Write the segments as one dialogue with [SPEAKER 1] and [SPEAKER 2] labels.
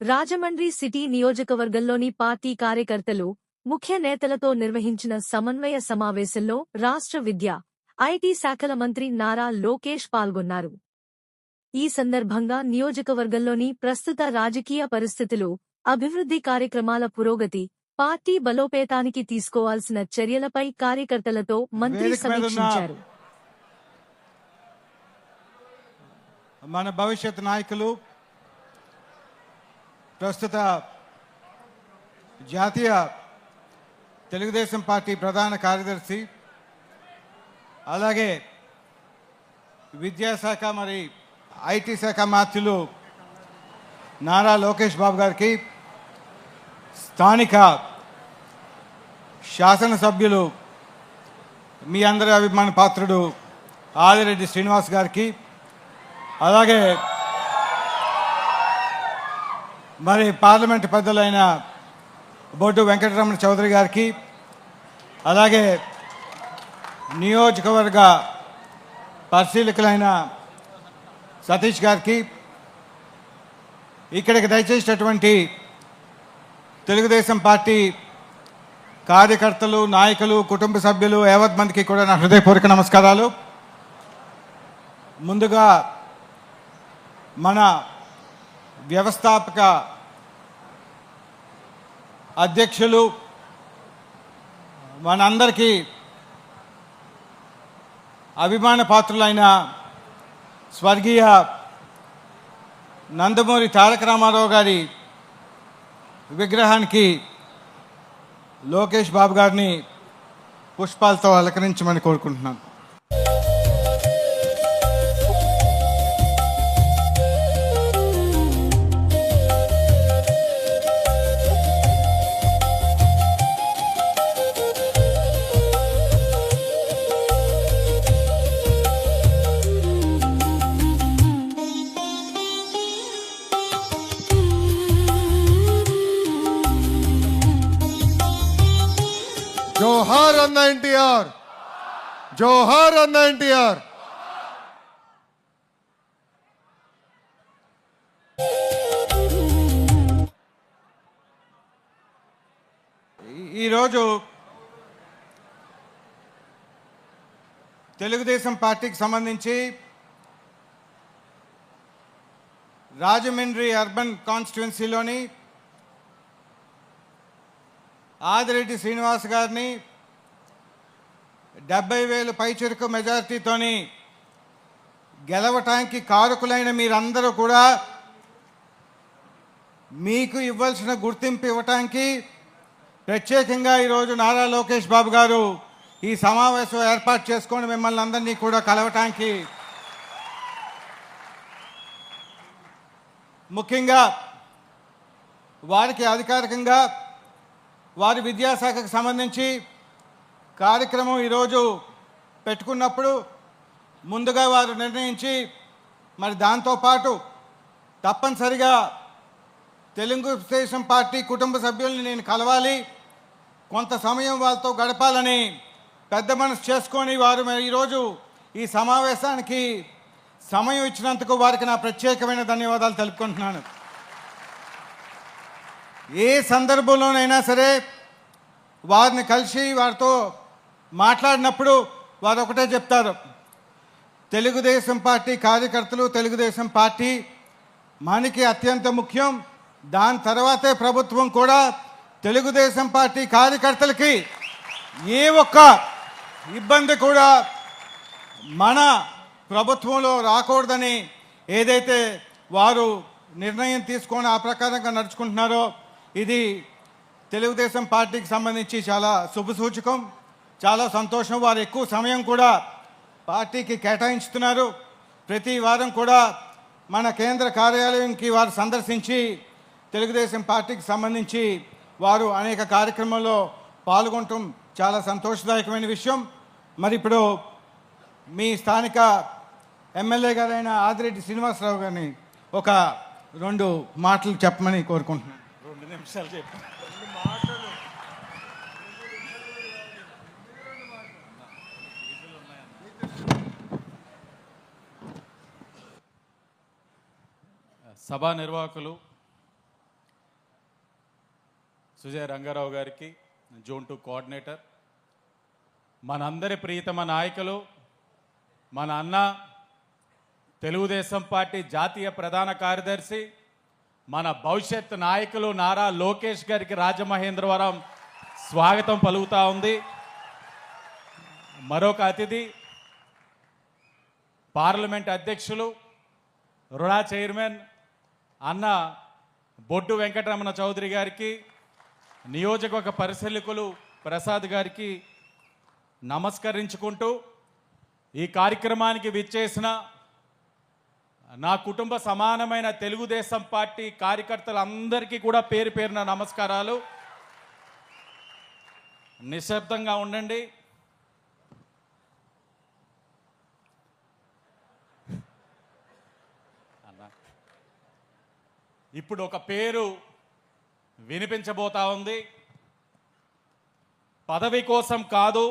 [SPEAKER 1] Rajahmundry city నియోజకవర్గంలోని party కార్యకర్తలు, ముఖ్య నేతలతో నిర్వహించిన సమన్వయ సమావేశంలో రాష్ట్ర విద్య, ఐటీ శాఖల మంత్రి నారా లోకేష్ పాల్గొన్నారు. ఈ సందర్భంగా నియోజకవర్గంలోని ప్రస్తుత రాజకీయ పరిస్థితులు, అభివృద్ధి కార్యక్రమాల పురోగతి, పార్టీ బలోపేతానికి తీసుకోవాల్సిన చర్యలపై కార్యకర్తలతో మంత్రి సమీక్షించారు.
[SPEAKER 2] మన భవిష్యత్ నాయకులు, ప్రస్తుత జాతీయ తెలుగుదేశం పార్టీ ప్రధాన కార్యదర్శి, అలాగే విద్యాశాఖ మరి ఐటీ శాఖ మంత్రులు నారా లోకేష్ బాబు గారికి, స్థానిక శాసనసభ్యులు మీ అందరి అభిమాన పాత్రుడు ఆదిరెడ్డి శ్రీనివాస్ గారికి, అలాగే మరి పార్లమెంట్ పెద్దలైన బొడ్డు వెంకటరమణ చౌదరి గారికి, అలాగే నియోజకవర్గ పరిశీలకులైన సతీష్ గారికి, ఇక్కడికి దయచేసినటువంటి తెలుగుదేశం పార్టీ కార్యకర్తలు, నాయకులు, కుటుంబ సభ్యులు యావత్ మందికి కూడా నా హృదయపూర్వక నమస్కారాలు. ముందుగా మన వ్యవస్థాపక అధ్యక్షులు, మనందరికీ అభిమాన పాత్రులైన స్వర్గీయ నందమూరి తారక రామారావు గారి విగ్రహానికి లోకేష్ బాబు గారిని పుష్పాలతో అలంకరించమని కోరుకుంటున్నాను.
[SPEAKER 3] జోహార్ అన్న ఎన్టీఆర్, జోహార్ అన్న ఎన్టీఆర్.
[SPEAKER 2] ఈరోజు తెలుగుదేశం పార్టీకి సంబంధించి రాజమండ్రి అర్బన్ కాన్స్టిట్యున్సీలోని ఆదిరెడ్డి శ్రీనివాస్ గారిని 70,000 పైచిరుకు మెజారిటీతోని గెలవటానికి కారకులైన మీరందరూ కూడా మీకు ఇవ్వాల్సిన గుర్తింపు ఇవ్వటానికి ప్రత్యేకంగా ఈరోజు నారా లోకేష్ బాబు గారు ఈ సమావేశం ఏర్పాటు చేసుకొని మిమ్మల్ని అందరినీ కూడా కలవటానికి, ముఖ్యంగా వారికి అధికారికంగా వారి విద్యాశాఖకు సంబంధించి కార్యక్రమం ఈరోజు పెట్టుకున్నప్పుడు ముందుగా వారు నిర్ణయించి, మరి దాంతోపాటు తప్పనిసరిగా తెలుగుదేశం పార్టీ కుటుంబ సభ్యుల్ని నేను కలవాలి, కొంత సమయం వాళ్ళతో గడపాలని పెద్ద మనసు చేసుకొని వారు ఈరోజు ఈ సమావేశానికి సమయం ఇచ్చినందుకు వారికి నా ప్రత్యేకమైన ధన్యవాదాలు తెలుపుకుంటున్నాను. ఏ సందర్భంలోనైనా సరే వారిని కలిసి వారితో మాట్లాడినప్పుడు వారు ఒకటే చెప్తారు, తెలుగుదేశం పార్టీ కార్యకర్తలు, తెలుగుదేశం పార్టీ మనకి అత్యంత ముఖ్యం, దాని తర్వాతే ప్రభుత్వం కూడా. తెలుగుదేశం పార్టీ కార్యకర్తలకి ఏ ఒక్క ఇబ్బంది కూడా మన ప్రభుత్వంలో రాకూడదని ఏదైతే వారు నిర్ణయం తీసుకొని ఆ ప్రకారంగా నడుచుకుంటున్నారో ఇది తెలుగుదేశం పార్టీకి సంబంధించి చాలా శుభసూచకం, చాలా సంతోషం. వారు ఎక్కువ సమయం కూడా పార్టీకి కేటాయించుతున్నారు. ప్రతి వారం కూడా మన కేంద్ర కార్యాలయంకి వారు సందర్శించి తెలుగుదేశం పార్టీకి సంబంధించి వారు అనేక కార్యక్రమాల్లో పాల్గొనటం చాలా సంతోషదాయకమైన విషయం. మరి ఇప్పుడు మీ స్థానిక ఎమ్మెల్యే గారైన ఆదిరెడ్డి శ్రీనివాసరావు గారిని ఒక 2 మాటలు చెప్పమని కోరుకుంటున్నాను. 2 నిమిషాలు చెప్పండి.
[SPEAKER 4] సభా నిర్వాహకులు, సుజయ్ రంగారావు గారికి, జోన్ 2 కోఆర్డినేటర్, మనందరి ప్రియతమ నాయకులు, మన అన్న తెలుగుదేశం పార్టీ జాతీయ ప్రధాన కార్యదర్శి, మన భవిష్యత్ నాయకులు నారా లోకేష్ గారికి రాజమహేంద్రవరం స్వాగతం పలుకుతా ఉంది. మరొక అతిథి పార్లమెంట్ అధ్యక్షులు, రుణా చైర్మన్ అన్న బొడ్డు వెంకటరమణ చౌదరి గారికి, నియోజకవర్గ పరిశీలకులు ప్రసాద్ గారికి నమస్కరించుకుంటూ ఈ కార్యక్రమానికి విచ్చేసిన నా కుటుంబ సమానమైన తెలుగుదేశం పార్టీ కార్యకర్తలందరికీ కూడా పేరు పేరున నమస్కారాలు. నిశ్శబ్దంగా ఉండండి. ఇప్పుడు ఒక పేరు వినిపించబోతా ఉంది. పదవి కోసం కాదు,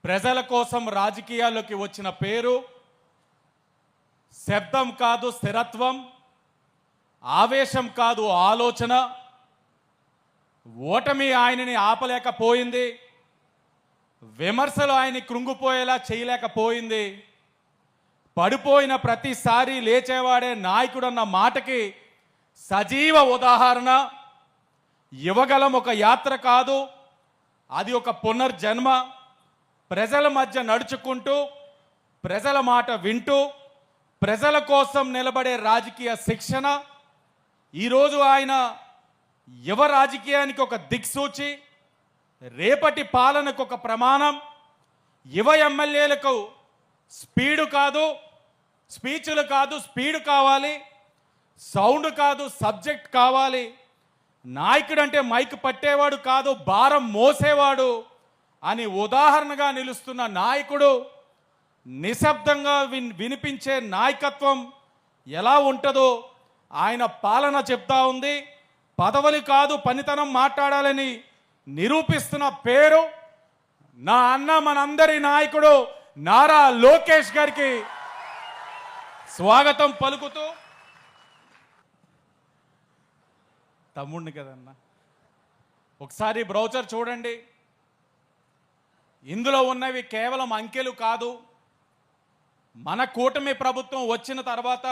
[SPEAKER 4] ప్రజల కోసం రాజకీయాల్లోకి వచ్చిన పేరు. శబ్దం కాదు స్థిరత్వం, ఆవేశం కాదు ఆలోచన. ఓటమి ఆయనని ఆపలేకపోయింది, విమర్శలు ఆయన్ని కృంగిపోయేలా చేయలేకపోయింది. పడిపోయిన ప్రతిసారి లేచేవాడే నాయకుడన్న మాటకి సజీవ ఉదాహరణ. యువగలం ఒక యాత్ర కాదు, అది ఒక పునర్జన్మ. ప్రజల మధ్య నడుచుకుంటూ, ప్రజల మాట వింటూ, ప్రజల కోసం నిలబడే రాజకీయ శిక్షణ. ఈరోజు ఆయన యువ రాజకీయానికి ఒక దిక్సూచి, రేపటి పాలనకు ఒక ప్రమాణం. యువ ఎమ్మెల్యేలకు స్పీడు కాదు, స్పీచ్లు కాదు, స్పీడ్ కావాలి. సౌండ్ కాదు, సబ్జెక్ట్ కావాలి. నాయకుడు అంటే మైక్ పట్టేవాడు కాదు, భారం మోసేవాడు అని ఉదాహరణగా నిలుస్తున్న నాయకుడు. నిశ్శబ్దంగా వినిపించే నాయకత్వం ఎలా ఉంటుందో ఆయన పాలన చెప్తా ఉంది. పదవులు కాదు, పనితనం మాట్లాడాలని నిరూపిస్తున్న పేరు నా అన్న, మనందరి నాయకుడు నారా లోకేష్ గారికి స్వాగతం పలుకుతూ. తమ్ముడిని కదన్నా, ఒకసారి బ్రౌచర్ చూడండి. ఇందులో ఉన్నవి కేవలం అంకెలు కాదు. మన కూటమి ప్రభుత్వం వచ్చిన తర్వాత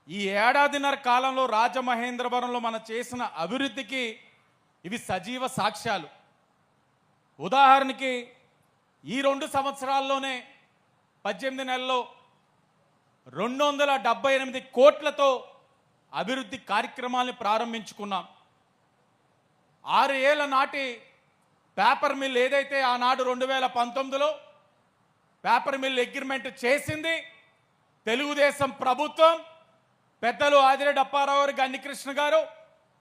[SPEAKER 4] ఈ ఏడాదిన్నర కాలంలో రాజమహేంద్రవరంలో మనం చేసిన అభివృద్ధికి ఇవి సజీవ సాక్ష్యాలు. ఉదాహరణకి ఈ 2 సంవత్సరాల్లోనే 18 నెలల్లో 278 కోట్లతో అభివృద్ధి కార్యక్రమాలను ప్రారంభించుకున్నాం. 6 ఏళ్ల నాటి పేపర్ మిల్ ఏదైతే ఆనాడు 2019లో పేపర్ మిల్ అగ్రిమెంట్ చేసింది తెలుగుదేశం ప్రభుత్వం, పెద్దలు ఆదిరెడ్డి అప్పారావు గారు, గన్నికృష్ణ గారు,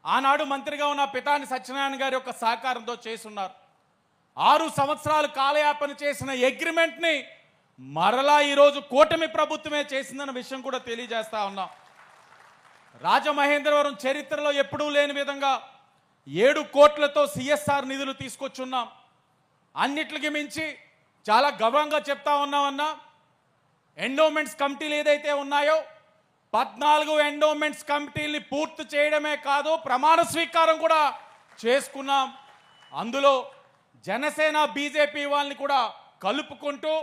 [SPEAKER 4] ఆనాడు మంత్రిగా ఉన్న పితాని సత్యనారాయణ గారి యొక్క సహకారంతో చేసున్నారు. 6 సంవత్సరాలు కాలయాపన చేసిన అగ్రిమెంట్ని మరలా ఈరోజు కూటమి ప్రభుత్వమే చేసిందన్న విషయం కూడా తెలియజేస్తా ఉన్నాం. రాజమహేంద్రవరం చరిత్రలో ఎప్పుడూ లేని విధంగా 7 కోట్లతో సిఎస్ఆర్ నిధులు తీసుకొచ్చున్నాం. అన్నిటికి మించి చాలా గర్వంగా చెప్తా ఉన్నామన్నా, ఎండోమెంట్స్ కమిటీలు ఏదైతే ఉన్నాయో 14 ఎండోమెంట్స్ కమిటీల్ని పూర్తి చేయడమే కాదు, ప్రమాణ స్వీకారం కూడా చేసుకున్నాం. అందులో జనసేన, బీజేపీ వాళ్ళని కూడా కలుపుకుంటూ,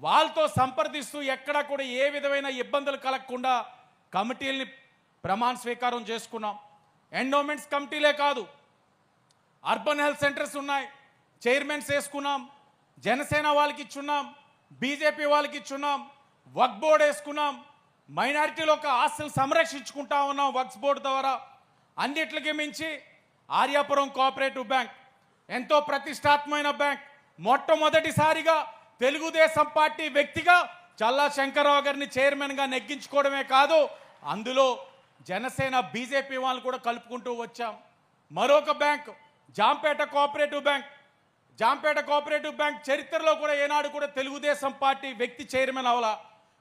[SPEAKER 4] వాళ్ళతో సంప్రదిస్తూ ఎక్కడా కూడా ఏ విధమైన ఇబ్బందులు కలగకుండా కమిటీల్ని ప్రమాణ స్వీకారం చేసుకున్నాం. ఎండోమెంట్స్ కమిటీలే కాదు, అర్బన్ హెల్త్ సెంటర్స్ ఉన్నాయి, చైర్మన్స్ వేసుకున్నాం. జనసేన వాళ్ళకి ఇచ్చున్నాం, బీజేపీ వాళ్ళకి ఇచ్చున్నాం. వక్ఫ్ బోర్డు వేసుకున్నాం. మైనారిటీలో ఒక ఆస్తులు సంరక్షించుకుంటా ఉన్నాం వక్ఫ్ బోర్డు ద్వారా. అన్నిటికి మించి ఆర్యాపురం కోఆపరేటివ్ బ్యాంక్ ఎంతో ప్రతిష్టాత్మకమైన బ్యాంక్. మొట్టమొదటిసారిగా తెలుగుదేశం పార్టీ వ్యక్తిగా చల్లా శంకర్రావు గారిని చైర్మన్గా నెగ్గించుకోవడమే కాదు, అందులో జనసేన, బీజేపీ వాళ్ళు కూడా కలుపుకుంటూ వచ్చాం. మరొక bank Jampeta cooperative bank. Jampeta cooperative bank చరిత్రలో కూడా ఏనాడు కూడా తెలుగుదేశం పార్టీ వ్యక్తి చైర్మన్ అవలా.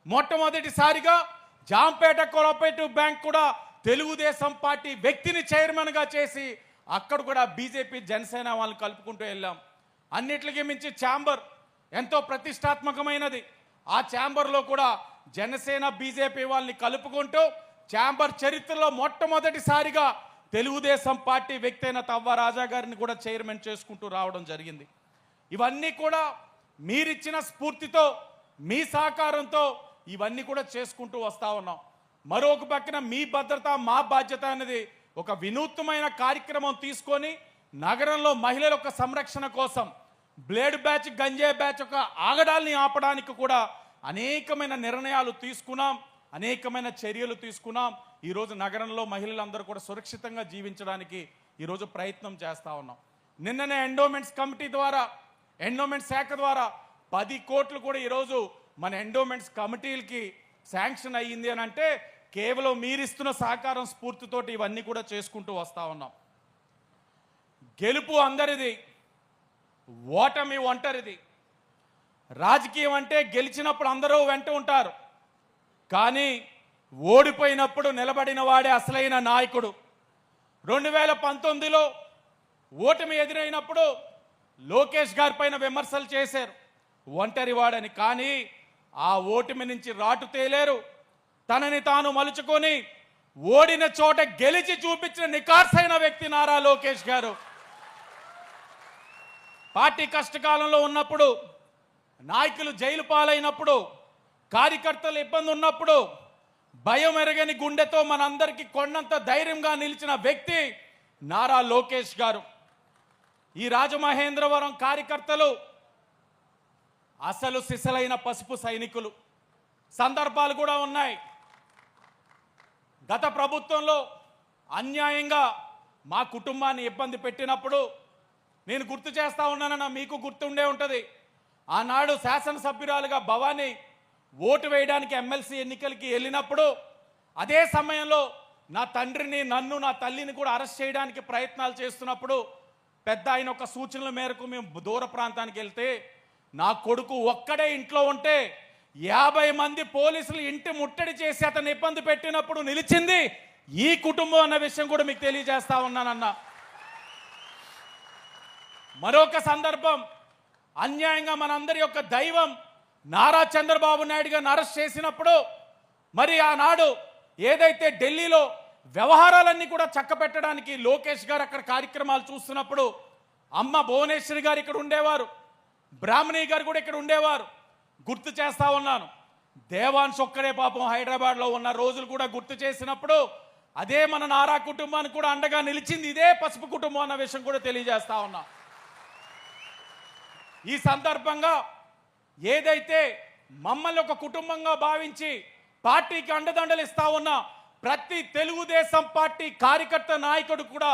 [SPEAKER 4] మొట్టమొదటిసారిగా జాంపేట కోఆపరేటివ్ బ్యాంక్ కూడా తెలుగుదేశం పార్టీ వ్యక్తిని చైర్మన్గా చేసి అక్కడ కూడా బీజేపీ, జనసేన వాళ్ళని కలుపుకుంటూ వెళ్ళాం. అన్నిటికీ మించి ఛాంబర్ ఎంతో ప్రతిష్టాత్మకమైనది. ఆ ఛాంబర్లో కూడా జనసేన, బీజేపీ వాళ్ళని కలుపుకుంటూ ఛాంబర్ చరిత్రలో మొట్టమొదటిసారిగా తెలుగుదేశం పార్టీ వ్యక్తి అయిన తవ్వ రాజా గారిని కూడా చైర్మన్ చేసుకుంటూ రావడం జరిగింది. ఇవన్నీ కూడా మీరిచ్చిన స్ఫూర్తితో, మీ సహకారంతో ఇవన్నీ కూడా చేసుకుంటూ వస్తూ ఉన్నాం. మరొక పక్కన మీ భద్రత మా బాధ్యత అనేది ఒక వినూత్నమైన కార్యక్రమం తీసుకొని నగరంలో మహిళల యొక్క సంరక్షణ కోసం బ్లేడ్ బ్యాచ్, గంజాయి బ్యాచ్ యొక్క ఆగడాల్ని ఆపడానికి కూడా అనేకమైన నిర్ణయాలు తీసుకున్నాం, అనేకమైన చర్యలు తీసుకున్నాం. ఈరోజు నగరంలో మహిళలందరూ కూడా సురక్షితంగా జీవించడానికి ఈరోజు ప్రయత్నం చేస్తూ ఉన్నాం. నిన్ననే ఎండోమెంట్స్ కమిటీ ద్వారా, ఎండోమెంట్స్ శాఖ ద్వారా 10 కోట్లు కూడా ఈరోజు మన ఎండోమెంట్స్ కమిటీలకి శాంక్షన్ అయ్యింది అని అంటే కేవలం మీరిస్తున్న సహకారం స్ఫూర్తితోటి ఇవన్నీ కూడా చేసుకుంటూ వస్తూ ఉన్నాం. గెలుపు అందరిది, ఓటమి ఒంటరిది. రాజకీయం అంటే గెలిచినప్పుడు అందరూ వెంట ఉంటారు, కానీ ఓడిపోయినప్పుడు నిలబడిన వాడే అసలైన నాయకుడు. 2019లో ఓటమి ఎదురైనప్పుడు లోకేష్ గారి పైన విమర్శలు చేశారు, ఒంటరివాడని. కానీ ఆ ఓటమి నుంచి రాటు తేలేరు, తనని తాను మలుచుకొని ఓడిన చోట గెలిచి చూపించిన నికార్సైన వ్యక్తి నారా లోకేష్ గారు. పార్టీ కష్టకాలంలో ఉన్నప్పుడు, నాయకులు జైలు పాలైనప్పుడు, కార్యకర్తలు ఇబ్బంది ఉన్నప్పుడు భయం ఎరగని గుండెతో మనందరికీ కొండంత ధైర్యంగా నిలిచిన వ్యక్తి నారా లోకేష్ గారు. ఈ రాజమహేంద్రవరం కార్యకర్తలు అసలు సిసలైన పసుపు సైనికులు. సందర్భాలు కూడా ఉన్నాయి. గత ప్రభుత్వంలో అన్యాయంగా మా కుటుంబాన్ని ఇబ్బంది పెట్టినప్పుడు నేను గుర్తు చేస్తా ఉన్నానన్న, మీకు గుర్తుండే ఉంటుంది. ఆనాడు శాసనసభ్యురాలుగా భవానీ ఓటు వేయడానికి ఎమ్మెల్సీ ఎన్నికలకి వెళ్ళినప్పుడు అదే సమయంలో నా తండ్రిని, నన్ను, నా తల్లిని కూడా అరెస్ట్ చేయడానికి ప్రయత్నాలు చేస్తున్నప్పుడు పెద్ద ఆయన ఒక సూచనల మేరకు మేము దూర ప్రాంతానికి వెళ్తే నా కొడుకు ఒక్కడే ఇంట్లో ఉంటే 50 మంది పోలీసులు ఇంటి ముట్టడి చేసి అతను ఇబ్బంది పెట్టినప్పుడు నిలిచింది ఈ కుటుంబం అన్న విషయం కూడా మీకు తెలియజేస్తా ఉన్నానన్న. మరొక సందర్భం, అన్యాయంగా మనందరి యొక్క దైవం నారా చంద్రబాబు నాయుడు గారిని అరెస్ట్ చేసినప్పుడు మరి ఆనాడు ఏదైతే ఢిల్లీలో వ్యవహారాలన్నీ కూడా చక్కబెట్టడానికి లోకేష్ గారు అక్కడ కార్యక్రమాలు చూస్తున్నప్పుడు అమ్మ భువనేశ్వరి గారు ఇక్కడ ఉండేవారు, బ్రాహ్మణి గారు కూడా ఇక్కడ ఉండేవారు. గుర్తు చేస్తా ఉన్నాను. దేవాన్స్ ఒక్కడే పాపం హైదరాబాద్లో ఉన్న రోజులు కూడా గుర్తు చేసినప్పుడు అదే మన నారా కుటుంబానికి కూడా అండగా నిలిచింది ఇదే పసుపు కుటుంబం అన్న విషయం కూడా తెలియజేస్తా ఉన్నా. ఈ సందర్భంగా ఏదైతే మమ్మల్ని ఒక కుటుంబంగా భావించి పార్టీకి అండదండలు ఇస్తా ఉన్న ప్రతి తెలుగుదేశం పార్టీ కార్యకర్త, నాయకుడు కూడా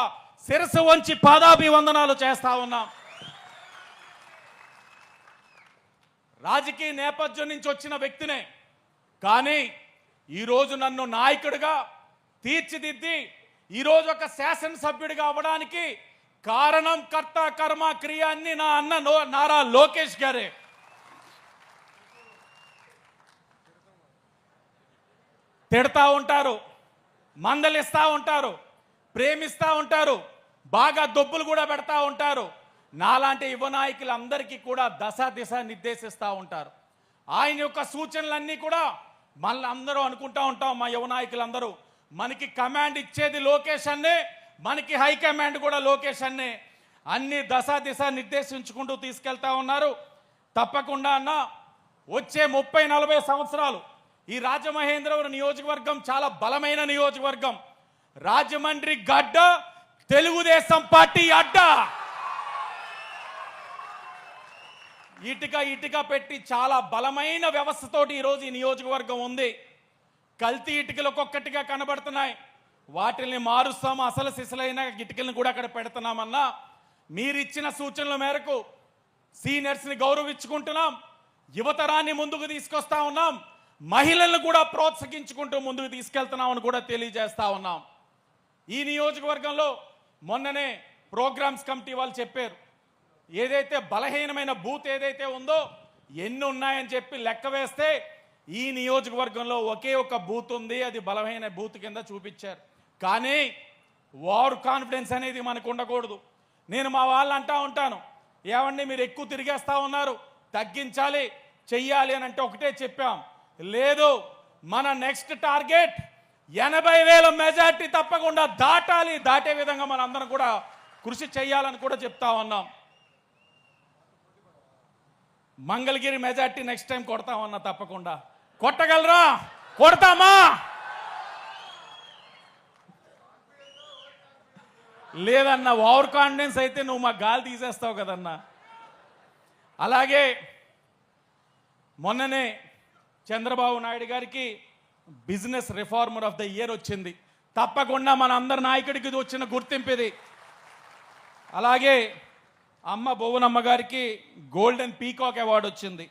[SPEAKER 4] శిరస్సు వంచి పాదాభివందనాలు చేస్తా ఉన్నాం. రాజకీయ నేపథ్యం నుంచి వచ్చిన వ్యక్తినే, కానీ ఈరోజు నన్ను నాయకుడిగా తీర్చిదిద్ది ఈరోజు ఒక శాసనసభ్యుడిగా అవ్వడానికి కారణం, కర్త, కర్మ, క్రియ అన్ని నా అన్న నారా లోకేష్ గారే. తిడతా ఉంటారు, మందలిస్తూ ఉంటారు, ప్రేమిస్తూ ఉంటారు, బాగా దొబ్బులు కూడా పెడతా ఉంటారు. నాలాంటి యువ నాయకులందరికీ కూడా దిశ నిర్దేశిస్తూ ఉంటారు. ఆయన యొక్క సూచనలన్నీ కూడా మళ్ళీ అందరూ అనుకుంటా ఉంటాం, మా యువ నాయకులందరూ మనకి కమాండ్ ఇచ్చేది లోకేష్ అన్నే, మనకి హైకమాండ్ కూడా లోకేష్ అన్నే. అన్ని దిశ నిర్దేశించుకుంటూ తీసుకెళ్తా ఉన్నారు. తప్పకుండా అన్న వచ్చే 30-40 సంవత్సరాలు ఈ రాజమహేంద్రవరం నియోజకవర్గం చాలా బలమైన నియోజకవర్గం. రాజమండ్రి గడ్డ, తెలుగుదేశం పార్టీ అడ్డ. ఇటుక పెట్టి చాలా బలమైన వ్యవస్థతోటి ఈరోజు ఈ నియోజకవర్గం ఉంది. కల్తీ ఇటుకలు ఒక్కొక్కటిగా కనబడుతున్నాయి, వాటిని మారుస్తాం. అసలు సిసలైన ఇటుకలను కూడా అక్కడ పెడుతున్నామన్నా మీరిచ్చిన సూచనల మేరకు సీనియర్స్ని గౌరవించుకుంటున్నాం, యువతరాన్ని ముందుకు తీసుకొస్తా ఉన్నాం, మహిళలను కూడా ప్రోత్సహించుకుంటూ ముందుకు తీసుకెళ్తున్నామని కూడా తెలియజేస్తా ఉన్నాం. ఈ నియోజకవర్గంలో మొన్ననే ప్రోగ్రామ్స్ కమిటీ వాళ్ళు చెప్పారు, ఏదైతే బలహీనమైన బూత్ ఏదైతే ఉందో ఎన్ని ఉన్నాయని చెప్పి లెక్క వేస్తే ఈ నియోజకవర్గంలో ఒకే ఒక బూత్ ఉంది, అది బలమైన బూత్ కింద చూపించారు. కానీ ఓవర్ కాన్ఫిడెన్స్ అనేది మనకు ఉండకూడదు. నేను మా వాళ్ళు అంటా ఉంటాను, ఏమండి మీరు ఎక్కువ తిరిగేస్తా ఉన్నారు, తగ్గించాలి, చెయ్యాలి అని అంటే ఒకటే చెప్పాం, లేదు మన నెక్స్ట్ టార్గెట్ 80,000 మెజార్టీ తప్పకుండా దాటాలి. దాటే విధంగా మన అందరం కూడా కృషి చేయాలని కూడా చెప్తా ఉన్నాం. మంగళగిరి మెజార్టీ నెక్స్ట్ టైం కొడతామన్నా తప్పకుండా. కొట్టగలరా? కొడతామా? లేదన్నా, ఓవర్ కాన్ఫిడెన్స్ అయితే నువ్వు మా గాలి తీసేస్తావు కదన్నా. అలాగే మొన్ననే చంద్రబాబు నాయుడు గారికి business reformer of the year వచ్చింది. తప్పకుండా మన అందరి నాయకుడికి ఇది వచ్చిన గుర్తింపు ఇది. అలాగే అమ్మ భువనమ్మ గారికి గోల్డెన్ పీకాక్ అవార్డు వచ్చింది.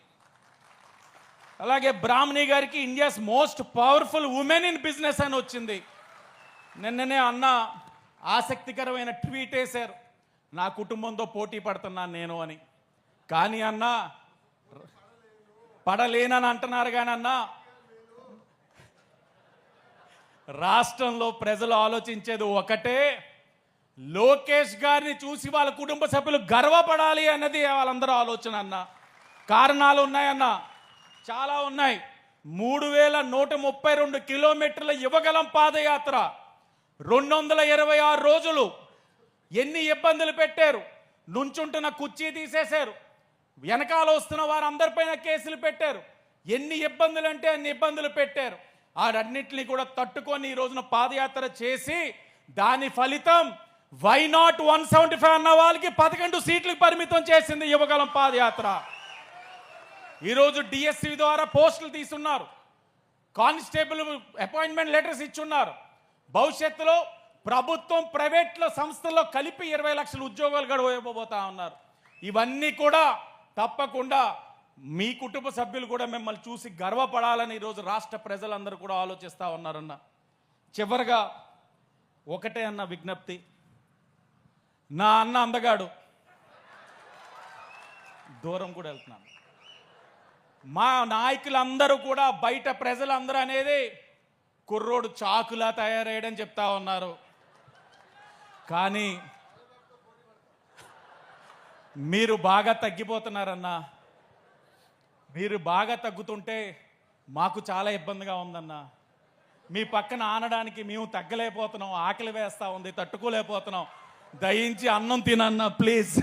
[SPEAKER 4] అలాగే బ్రాహ్మణి గారికి India's most powerful women in business అని వచ్చింది. నిన్ననే అన్న ఆసక్తికరమైన ట్వీట్ వేశారు, నా కుటుంబంతో పోటీ పడుతున్నాను నేను అని. కానీ అన్న పడలేనని అంటున్నారు. కానీ అన్న, రాష్ట్రంలో ప్రజలు ఆలోచించేది ఒకటే, లోకేష్ గారిని చూసి వాళ్ళ కుటుంబ సభ్యులు గర్వపడాలి అన్నది వాళ్ళందరూ ఆలోచన అన్న. కారణాలు ఉన్నాయన్న, చాలా ఉన్నాయి. 3132 కిలోమీటర్ల యువగలం పాదయాత్ర, 226 రోజులు. ఎన్ని ఇబ్బందులు పెట్టారు. నుంచుంటున్న కుర్చీ తీసేశారు, వెనకాల వస్తున్న వారందరిపైన కేసులు పెట్టారు. ఎన్ని ఇబ్బందులు అంటే అన్ని ఇబ్బందులు పెట్టారు. వాటన్నిటిని కూడా తట్టుకొని ఈ రోజున పాదయాత్ర చేసి దాని ఫలితం వై నాట్ 175 అన్న వాళ్ళకి 11 సీట్లకు పరిమితం చేసింది యువగలం పాదయాత్ర. ఈరోజు డిఎస్సి ద్వారా పోస్టులు తీసున్నారు, కానిస్టేబుల్ అపాయింట్మెంట్ లెటర్స్ ఇచ్చున్నారు. భవిష్యత్తులో ప్రభుత్వం ప్రైవేట్లో సంస్థల్లో కలిపి 20 లక్షల ఉద్యోగాలు గడవబోతా ఉన్నారు. ఇవన్నీ కూడా తప్పకుండా మీ కుటుంబ సభ్యులు కూడా మిమ్మల్ని చూసి గర్వపడాలని ఈరోజు రాష్ట్ర ప్రజలందరూ కూడా ఆలోచిస్తూ ఉన్నారన్న. చివరిగా ఒకటే అన్న విజ్ఞప్తి, నా అన్న అందగాడు, దూరం కూడా వెళ్తున్నాను. మా నాయకులందరూ కూడా బయట ప్రజలందరూ అనేది కుర్రోడు చాకులా తయారయ్యాడని చెప్తా ఉన్నారు. కానీ మీరు బాగా తగ్గిపోతున్నారన్నా. మీరు బాగా తగ్గుతుంటే మాకు చాలా ఇబ్బందిగా ఉందన్నా. మీ పక్కన ఆనడానికి మేము తగ్గలేకపోతున్నాం, ఆకలి వేస్తూ ఉంది, తట్టుకోలేకపోతున్నాం. దయించి అన్నం తినన్నా ప్లీజ్.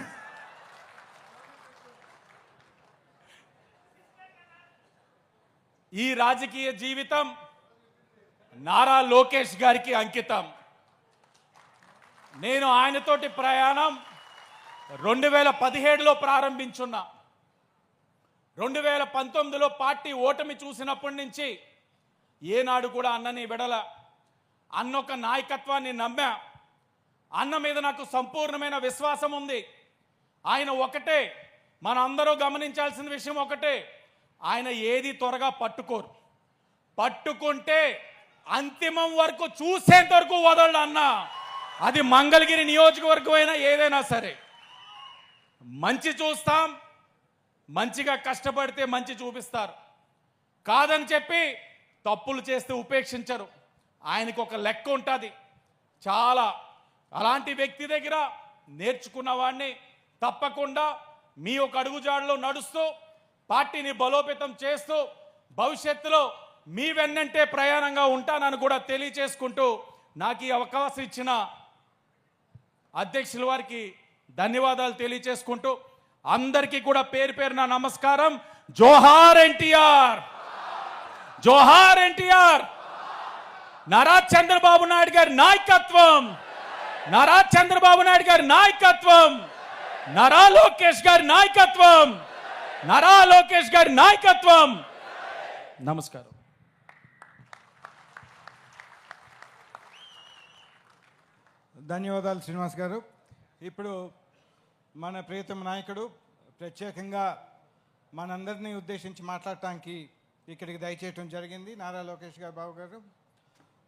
[SPEAKER 4] ఈ రాజకీయ జీవితం నారా లోకేష్ గారికి అంకితం. నేను ఆయనతోటి ప్రయాణం 2017లో ప్రారంభించున్నా. 2019లో పార్టీ ఓటమి చూసినప్పటి నుంచి ఏనాడు కూడా అన్నని విడల. అన్న ఒక నాయకత్వాన్ని నమ్మా. అన్న మీద నాకు సంపూర్ణమైన విశ్వాసం ఉంది. ఆయన ఒకటే, మనందరూ గమనించాల్సిన విషయం ఒకటే, ఆయన ఏది త్వరగా పట్టుకోరు. పట్టుకుంటే అంతిమం వరకు చూసేంత వరకు వదలడు అన్న. అది మంగళగిరి నియోజకవర్గం అయినా ఏదైనా సరే. మంచి చూస్తాం, మంచిగా కష్టపడితే మంచి చూపిస్తారు. కాదని చెప్పి తప్పులు చేస్తే ఉపేక్షించరు. ఆయనకు ఒక లెక్క ఉంటుంది చాలా. అలాంటి వ్యక్తి దగ్గర నేర్చుకున్న వాడిని తప్పకుండా మీ ఒక అడుగుజాడలో నడుస్తూ పార్టీని బలోపేతం చేస్తూ భవిష్యత్తులో మీ వెన్నంటే ప్రయాణంగా ఉంటానని కూడా తెలియచేసుకుంటూ నాకు ఈ అవకాశం ఇచ్చిన అధ్యక్షుల వారికి ధన్యవాదాలు తెలియచేసుకుంటూ అందరికీ కూడా పేరు పేరున నమస్కారం. జోహార్ ఎన్టీఆర్, జోహార్ ఎన్టీఆర్. నారా చంద్రబాబు నాయుడు గారి నాయకత్వం, నారా చంద్రబాబు నాయుడు గారి నాయకత్వం, నారా లోకేష్ గారి నాయకత్వం, నారా లోకేష్ గారి నాయకత్వం. నమస్కారం.
[SPEAKER 2] ధన్యవాదాలు శ్రీనివాస్ గారు. ఇప్పుడు మన ప్రియతమ నాయకుడు ప్రత్యేకంగా మనందరినీ ఉద్దేశించి మాట్లాడటానికి ఇక్కడికి దయచేయటం జరిగింది. నారా లోకేష్ గారు, బాబు గారు,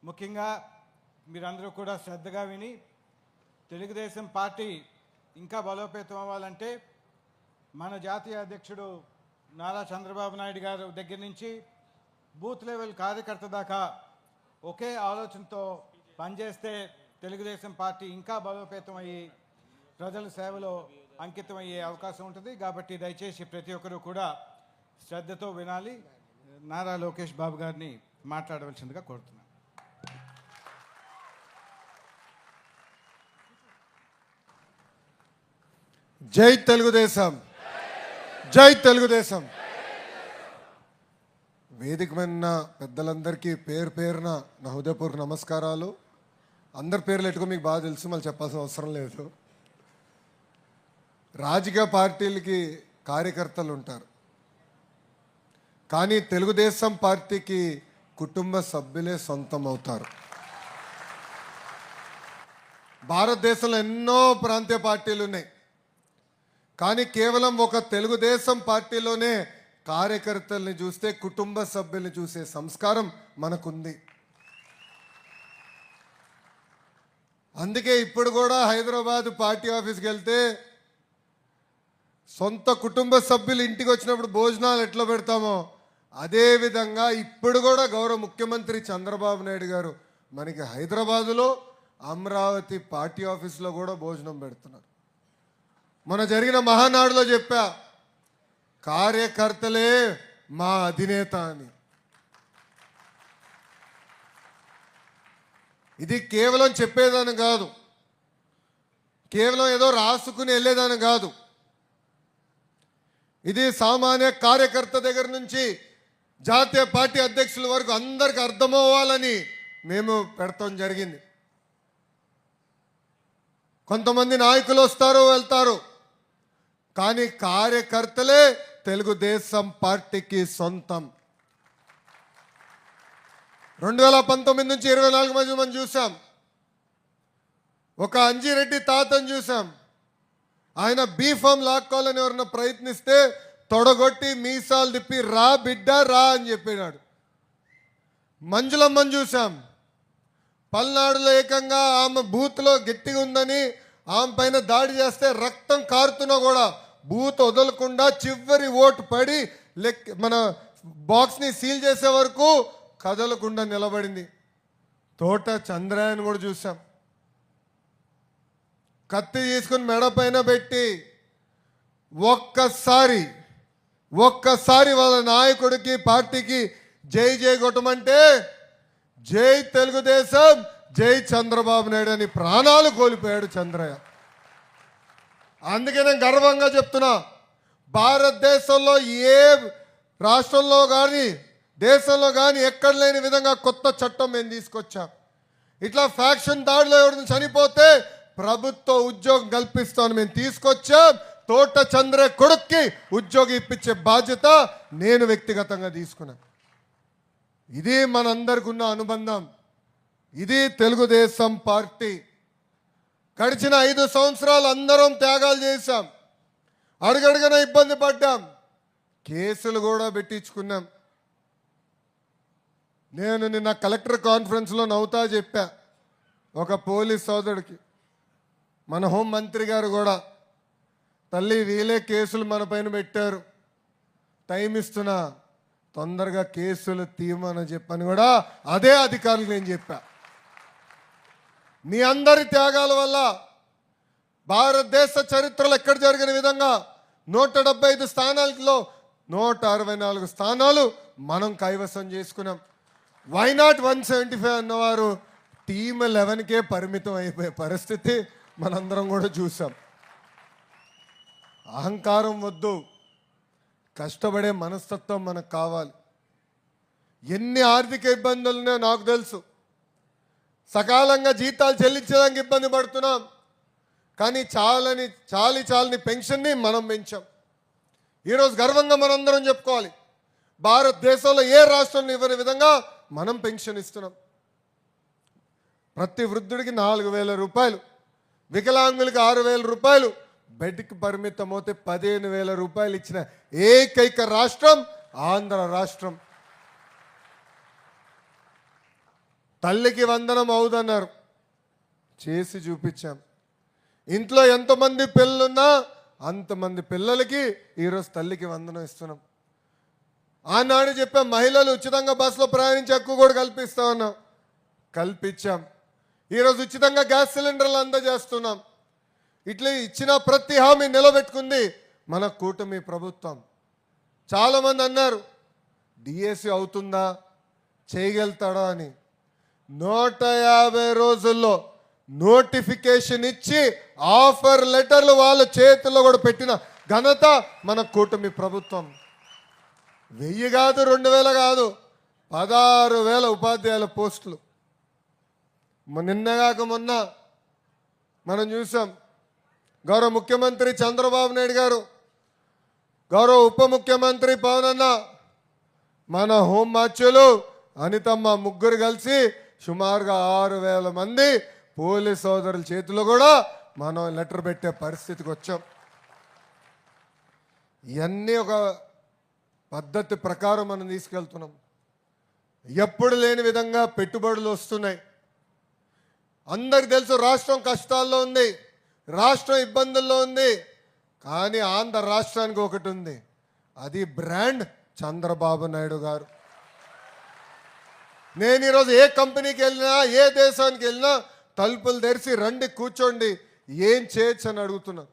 [SPEAKER 2] ముఖ్యంగా మీరందరూ కూడా శ్రద్ధగా విని తెలుగుదేశం పార్టీ ఇంకా బలోపేతం అవ్వాలంటే మన జాతీయ అధ్యక్షుడు నారా చంద్రబాబు నాయుడు గారు దగ్గర నుంచి బూత్ లెవెల్ కార్యకర్త దాకా ఒకే ఆలోచనతో పనిచేస్తే తెలుగుదేశం పార్టీ ఇంకా బలోపేతం అయ్యి ప్రజల సేవలో అంకితమయ్యే అవకాశం ఉంటుంది. కాబట్టి దయచేసి ప్రతి ఒక్కరూ కూడా శ్రద్ధతో వినాలి. నారా లోకేష్ బాబు గారిని మాట్లాడవలసిందిగా కోరుతున్నాను.
[SPEAKER 3] జై తెలుగుదేశం, జై తెలుగుదేశం. వేదిక మీద పెద్దలందరికీ పేరు పేరున నా హృదయపూర్వక నమస్కారాలు. అందరి పేర్లు ఎట్టుకో మీకు బాగా తెలుసు, మళ్ళీ చెప్పాల్సిన అవసరం లేదు. రాజకీయ పార్టీలకి కార్యకర్తలు ఉంటారు, కానీ తెలుగుదేశం పార్టీకి కుటుంబ సభ్యులే సొంతం అవుతారు. భారతదేశంలో ఎన్నో ప్రాంతీయ పార్టీలు ఉన్నాయి, కానీ కేవలం ఒక తెలుగుదేశం పార్టీలోనే కార్యకర్తల్ని చూస్తే కుటుంబ సభ్యుల్ని చూసే సంస్కారం మనకుంది. అందుకే ఇప్పుడు కూడా హైదరాబాద్ పార్టీ ఆఫీస్కి వెళ్తే సొంత కుటుంబ సభ్యులు ఇంటికి వచ్చినప్పుడు భోజనాలు ఎట్లా పెడతామో అదే విధంగా ఇప్పుడు కూడా గౌరవ ముఖ్యమంత్రి చంద్రబాబు నాయుడు గారు మనకి హైదరాబాదులో అమరావతి పార్టీ ఆఫీస్లో కూడా భోజనం పెడుతున్నారు. మొన్న జరిగిన మహానాడులో చెప్పా, కార్యకర్తలే మా అధినేత అని. ఇది కేవలం చెప్పేదాని కాదు, కేవలం ఏదో రాసుకుని వెళ్ళేదాని కాదు. ఇది సామాన్య కార్యకర్త దగ్గర నుంచి జాతీయ పార్టీ అధ్యక్షుల వరకు అందరికి అర్థమవ్వాలని మేము పెడతాం జరిగింది. కొంతమంది నాయకులు వస్తారు వెళ్తారు, కానీ కార్యకర్తలే తెలుగుదేశం పార్టీకి సొంతం. 2019 నుంచి 24 మధ్య మనం చూసాం. ఒక అంజిరెడ్డి తాతను చూసాం, ఆయన బీఫామ్ లాక్కోవాలని ఎవరన్నా ప్రయత్నిస్తే తొడగొట్టి మీసాలు తిప్పి రా బిడ్డ రా అని చెప్పినాడు. మంజులమ్మని చూసాం, పల్నాడులో ఏకంగా ఆమె బూత్లో గట్టిగా ఉందని ఆమె పైన దాడి చేస్తే రక్తం కారుతున్నా కూడా బూత్ వదలకుండా చివరి ఓటు పడి మన బాక్స్ని సీల్ చేసే వరకు కదలకుండా నిలబడింది. తోట చంద్రయ్యను కూడా చూసాం, కత్తి తీసుకుని మెడ పైన పెట్టి ఒక్కసారి వాళ్ళ నాయకుడికి పార్టీకి జై జై కొట్టమంటే జై తెలుగుదేశం జై చంద్రబాబు నాయుడు అని ప్రాణాలు కోల్పోయాడు చంద్రయ్య. అందుకే నేను గర్వంగా చెప్తున్నా, భారతదేశంలో ఏ రాష్ట్రంలో కానీ దేశంలో కానీ ఎక్కడ లేని విధంగా కొత్త చట్టం మేము తీసుకొచ్చాం. ఇట్లా ఫ్యాక్షన్ దాడిలో ఎవరిని చనిపోతే ప్రభుత్వ ఉద్యోగం కల్పిస్తామని మేము తీసుకొచ్చాం. తోట చంద్రయ్య కొడుక్కి ఉద్యోగం ఇప్పించే బాధ్యత నేను వ్యక్తిగతంగా తీసుకున్నాను. ఇది మనందరికి ఉన్న అనుబంధం, ఇది తెలుగుదేశం పార్టీ. గడిచిన 5 సంవత్సరాలు అందరం త్యాగాలు చేశాం, అడుగడుగున ఇబ్బంది పడ్డాం, కేసులు కూడా పెట్టించుకున్నాం. నేను నిన్న కలెక్టర్ కాన్ఫరెన్స్లో నవ్వుతా చెప్పా ఒక పోలీస్ సోదరుడికి, మన హోంమంత్రి గారు కూడా తల్లి వీలే కేసులు మన పైన పెట్టారు, టైం ఇస్తున్నా తొందరగా కేసులు తీయమని చెప్పని కూడా అదే అధికారులకు నేను చెప్పా. మీ అందరి త్యాగాల వల్ల భారతదేశ చరిత్రలో ఎక్కడ జరిగిన విధంగా 175 స్థానాలలో 164 స్థానాలు మనం కైవసం చేసుకున్నాం. వైనాట్ 175 అన్నవారు టీమ్ 11కే పరిమితం అయిపోయే పరిస్థితి మనందరం కూడా చూసాం. అహంకారం వద్దు, కష్టపడే మనస్తత్వం మనకు కావాలి. ఎన్ని ఆర్థిక ఇబ్బందులున్నాయో నాకు తెలుసు, సకాలంగా జీతాలు చెల్లించడానికి ఇబ్బంది పడుతున్నాం, కానీ చాలని పెన్షన్ని మనం పెంచాం. ఈరోజు గర్వంగా మనందరం చెప్పుకోవాలి, భారతదేశంలో ఏ రాష్ట్రంలో ఇవ్వని విధంగా మనం పెన్షన్ ఇస్తున్నాం. ప్రతి వృద్ధుడికి 4,000 రూపాయలు, వికలాంగులకి 6,000 రూపాయలు, బెడ్కి పరిమితం అవుతే 15,000 రూపాయలు ఇచ్చిన ఏకైక రాష్ట్రం ఆంధ్ర రాష్ట్రం. తల్లికి వందనం అవుదన్నారు, చేసి చూపించాం. ఇంట్లో ఎంతమంది పిల్లలున్నా అంతమంది పిల్లలకి ఈరోజు తల్లికి వందనం ఇస్తున్నాం. ఆనాడు చెప్పాం, మహిళలు ఉచితంగా బస్సులో ప్రయాణించే హక్కు కూడా కల్పిస్తా ఉన్నాం, కల్పించాం. ఈరోజు ఉచితంగా గ్యాస్ సిలిండర్లు అందజేస్తున్నాం. ఇట్లా ఇచ్చిన ప్రతి హామీ నిలబెట్టుకుంది మన కూటమి ప్రభుత్వం. చాలామంది అన్నారు డిఎస్సి అవుతుందా, చేయగలుగుతాడా అని. 150 రోజుల్లో నోటిఫికేషన్ ఇచ్చి ఆఫర్ లెటర్లు వాళ్ళ చేతుల్లో కూడా పెట్టిన ఘనత మన కూటమి ప్రభుత్వం. 1000 కాదు, 2000 కాదు, 16,000 ఉపాధ్యాయుల పోస్టులు. నిన్నగాక మొన్న మనం చూసాం. గౌరవ ముఖ్యమంత్రి చంద్రబాబు నాయుడు గారు, గౌరవ ఉప ముఖ్యమంత్రి పవన్ అన్న, మన హోంమార్చులు అనితమ్మ ముగ్గురు కలిసి సుమారుగా 6,000 మంది పోలీస్ సోదరుల చేతిలో కూడా మనం లెటర్ పెట్టే పరిస్థితికి వచ్చాం. ఇవన్నీ ఒక పద్ధతి ప్రకారం మనం తీసుకెళ్తున్నాం. ఎప్పుడు లేని విధంగా పెట్టుబడులు వస్తున్నాయి. అందరికి తెలుసు రాష్ట్రం కష్టాల్లో ఉంది, రాష్ట్రం ఇబ్బందుల్లో ఉంది. కానీ ఆంధ్ర రాష్ట్రానికి ఒకటి ఉంది, అది బ్రాండ్ చంద్రబాబు నాయుడు గారు. నేను ఈరోజు ఏ కంపెనీకి వెళ్ళినా, ఏ దేశానికి వెళ్ళినా తలుపులు తెరిచి రండి కూర్చోండి, ఏం చేయొచ్చు అని అడుగుతున్నారు.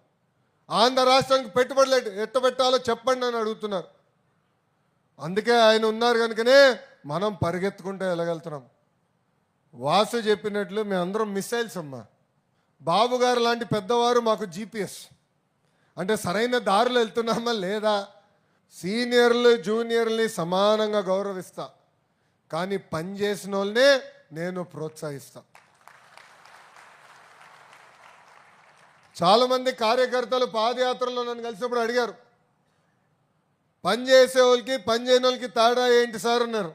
[SPEAKER 3] ఆంధ్ర రాష్ట్రానికి పెట్టుబడులు ఎట్టబెట్టాలో చెప్పండి అని అడుగుతున్నారు. అందుకే ఆయన ఉన్నారు కనుకనే మనం పరిగెత్తుకుంటూ వెళ్ళగలుగుతున్నాం. వాసు చెప్పినట్లు మేమందరం మిసైల్స్ అమ్మా. బాబు గారు లాంటి పెద్దవారు మాకు జీపీఎస్, అంటే సరైన దారిలో వెళ్తున్నామా లేదా. సీనియర్లు జూనియర్ని సమానంగా గౌరవిస్తా, కానీ పనిచేసిన వాళ్ళనే నేను ప్రోత్సహిస్తా. చాలామంది కార్యకర్తలు పాదయాత్రలో నన్ను కలిసినప్పుడు అడిగారు, పనిచేసే వాళ్ళకి పని చేయని వాళ్ళకి తేడా ఏంటి సార్ అన్నారు.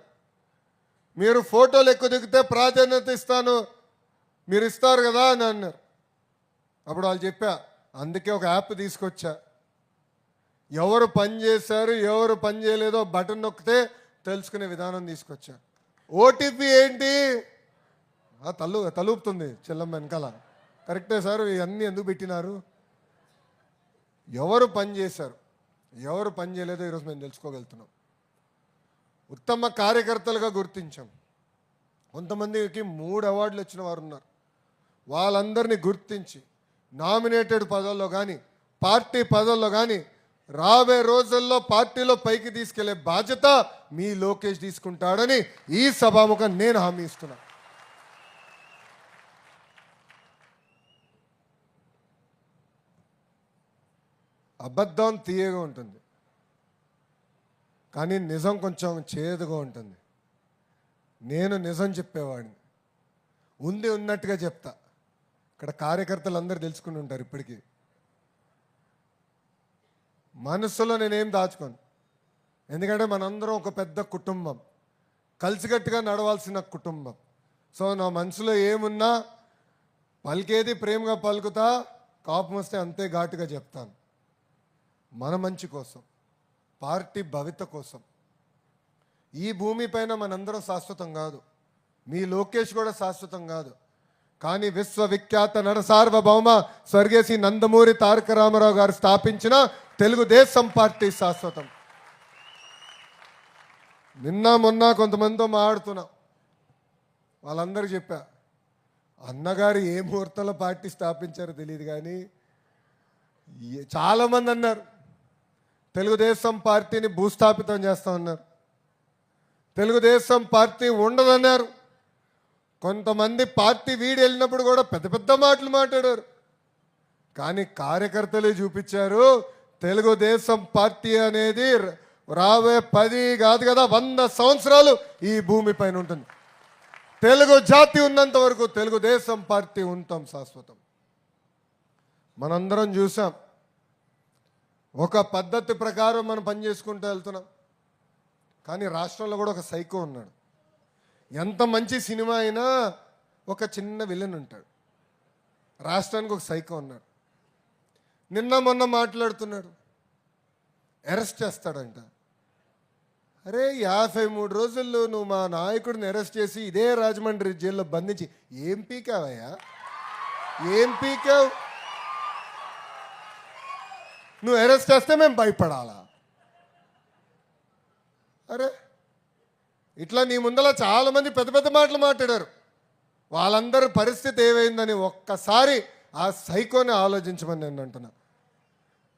[SPEAKER 3] మీరు ఫోటోలు ఎక్కువ దిగితే ప్రాధాన్యత ఇస్తాను, మీరు ఇస్తారు కదా అని అన్నారు. అప్పుడు వాళ్ళు చెప్పా, అందుకే ఒక యాప్ తీసుకొచ్చా. ఎవరు పని చేశారు ఎవరు పని చేయలేదో బటన్ నొక్కితే తెలుసుకునే విధానం తీసుకొచ్చా. ఓటీపీ ఏంటి తలుపుతుంది చెల్లమ్మ వెనకాల. కరెక్టే సార్, ఇవన్నీ ఎందుకు పెట్టినారు. ఎవరు పని చేశారు ఎవరు పని చేయలేదో ఈరోజు మేము తెలుసుకోగలుగుతున్నాం. ఉత్తమ కార్యకర్తలుగా గుర్తించాం. కొంతమందికి 3 అవార్డులు వచ్చిన వారు ఉన్నారు. వాళ్ళందరినీ గుర్తించి నామినేటెడ్ పదవుల్లో కానీ పార్టీ పదవుల్లో కానీ రాబోయే రోజుల్లో పార్టీలో పైకి తీసుకెళ్లే బాధ్యత మీ లోకేష్ తీసుకుంటాడని ఈ సభాముఖం నేను హామీ ఇస్తున్నా. అబద్ధం తీయగా ఉంటుంది, కానీ నిజం కొంచెం చేదుగా ఉంటుంది. నేను నిజం చెప్పేవాడిని, ఉంది ఉన్నట్టుగా చెప్తా. ఇక్కడ కార్యకర్తలు అందరూ తెలుసుకుని ఉంటారు. ఇప్పటికీ మనసులో నేనేం దాచుకోను, ఎందుకంటే మనందరం ఒక పెద్ద కుటుంబం, కలిసికట్టుగా నడవాల్సిన కుటుంబం. సో నా మనసులో ఏమున్నా పలికేది ప్రేమగా పలుకుతా, కోపం వస్తే అంతే ఘాటుగా చెప్తాను. మన మంచి కోసం, పార్టీ భవిత కోసం. ఈ భూమిపైన మనందరం శాశ్వతం కాదు, మీ లోకేష్ కూడా శాశ్వతం కాదు. కానీ విశ్వవిఖ్యాత నట సార్వభౌమ స్వర్గీయ నందమూరి తారక రామారావు గారు స్థాపించిన తెలుగుదేశం పార్టీ శాశ్వతం. నిన్న మొన్న కొంతమందితో మాట్లాడుతున్నా, వాళ్ళందరూ చెప్పా, అన్నగారు ఏ ముహూర్తంలో పార్టీ స్థాపించారో తెలియదు, కానీ చాలామంది అన్నారు తెలుగుదేశం పార్టీని భూస్థాపితం చేస్తామన్నారు, తెలుగుదేశం పార్టీ ఉండదన్నారు. కొంతమంది పార్టీ వీడి వెళ్ళినప్పుడు కూడా పెద్ద పెద్ద మాటలు మాట్లాడారు. కానీ కార్యకర్తలే చూపించారు తెలుగుదేశం పార్టీ అనేది రాబోయే 10 కాదు కదా 100 సంవత్సరాలు ఈ భూమి పైన ఉంటుంది. తెలుగు జాతి ఉన్నంత వరకు తెలుగుదేశం పార్టీ ఉంటాం శాశ్వతం. మనందరం చూసాం, ఒక పద్ధతి ప్రకారం మనం పనిచేసుకుంటూ వెళ్తున్నాం. కానీ రాష్ట్రంలో కూడా ఒక సైకో ఉన్నాడు. ఎంత మంచి సినిమా అయినా ఒక చిన్న విలన్ ఉంటాడు. రాష్ట్రానికి ఒక సైకో ఉన్నాడు. నిన్న మొన్న మాట్లాడుతున్నాడు, అరెస్ట్ చేస్తాడంట. అరే 53 రోజుల్లో నువ్వు మా నాయకుడిని అరెస్ట్ చేసి ఇదే రాజమండ్రి జైల్లో బంధించి ఏం పీకావయ్యా, ఏం పీకావు? నువ్వు అరెస్ట్ చేస్తే మేము భయపడాలా? అరే ఇట్లా నీ ముందర చాలామంది పెద్ద పెద్ద మాటలు మాట్లాడారు. వాళ్ళందరి పరిస్థితి ఏమైందని ఒక్కసారి ఆ సైకోని ఆలోచించమని నేను అంటున్నా.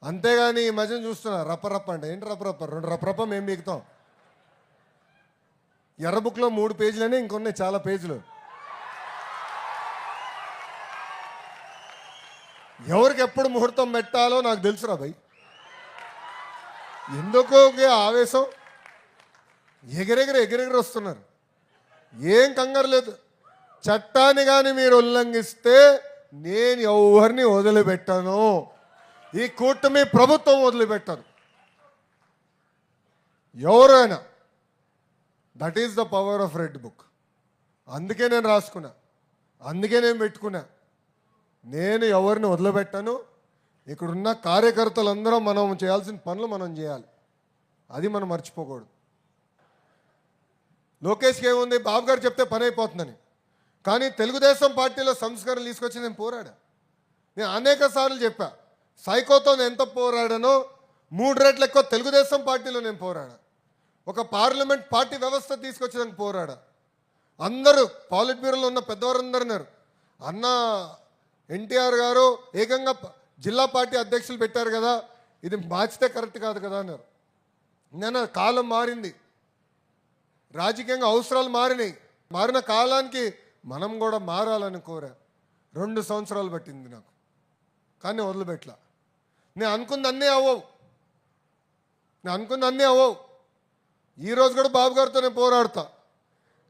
[SPEAKER 3] అంతేగాని ఈ మధ్యన చూస్తున్నా రప్పరప్ప అంటే ఏంటి రప్పరప్ప, 2 రప్పరప్ప మేము మిగుతాం. ఎర్ర బుక్లో 3 పేజీలనే ఇంకొన్నాయి చాలా పేజీలు. ఎవరికి ఎప్పుడు ముహూర్తం పెట్టాలో నాకు తెలుసురా భయ్. ఎందుకో ఆవేశం, ఎగిరెగిరి వస్తున్నారు. ఏం కంగారు లేదు. చట్టాన్ని కానీ మీరు ఉల్లంఘిస్తే నేను ఎవరిని వదిలిపెట్టాను, ఈ కూటమి ప్రభుత్వం వదిలిపెట్టాను. ఎవరైనా, that is the power of red book. అందుకే నేను రాసుకున్నా, అందుకే నేను పెట్టుకున్నా. నేను ఎవరిని వదిలిపెట్టాను. ఇక్కడున్న కార్యకర్తలందరం మనం చేయాల్సిన పనులు మనం చేయాలి. అది మనం మర్చిపోకూడదు. లోకేష్కి ఏముంది, బాబు గారు చెప్తే పని అయిపోతుందని. కానీ తెలుగుదేశం పార్టీలో సంస్కరణలు తీసుకొచ్చి నేను పోరాడా. నేను అనేక సార్లు చెప్పా, సైకోతో నేను ఎంత పోరాడానో 3 రెట్లు ఎక్కువ తెలుగుదేశం పార్టీలో నేను పోరాడా. ఒక పార్లమెంట్ పార్టీ వ్యవస్థ తీసుకొచ్చేదానికి పోరాడా. అందరూ పాలిట్ బ్యూరోలో ఉన్న పెద్దవారందరూ అన్నారు, అన్న ఎన్టీఆర్ గారు ఏకంగా జిల్లా పార్టీ అధ్యక్షులు పెట్టారు కదా, ఇది మార్చితే కరెక్ట్ కాదు కదా అన్నారు. నేను కాలం మారింది, రాజకీయంగా అవసరాలు మారినాయి. మారిన కాలానికి మనం కూడా మారాలని కోరా. 2 సంవత్సరాలు పట్టింది నాకు, కానీ వదిలిపెట్టలా. నేను అనుకుంది అన్నీ అవ్వవు. ఈరోజు కూడా బాబు గారితో నేను పోరాడతా.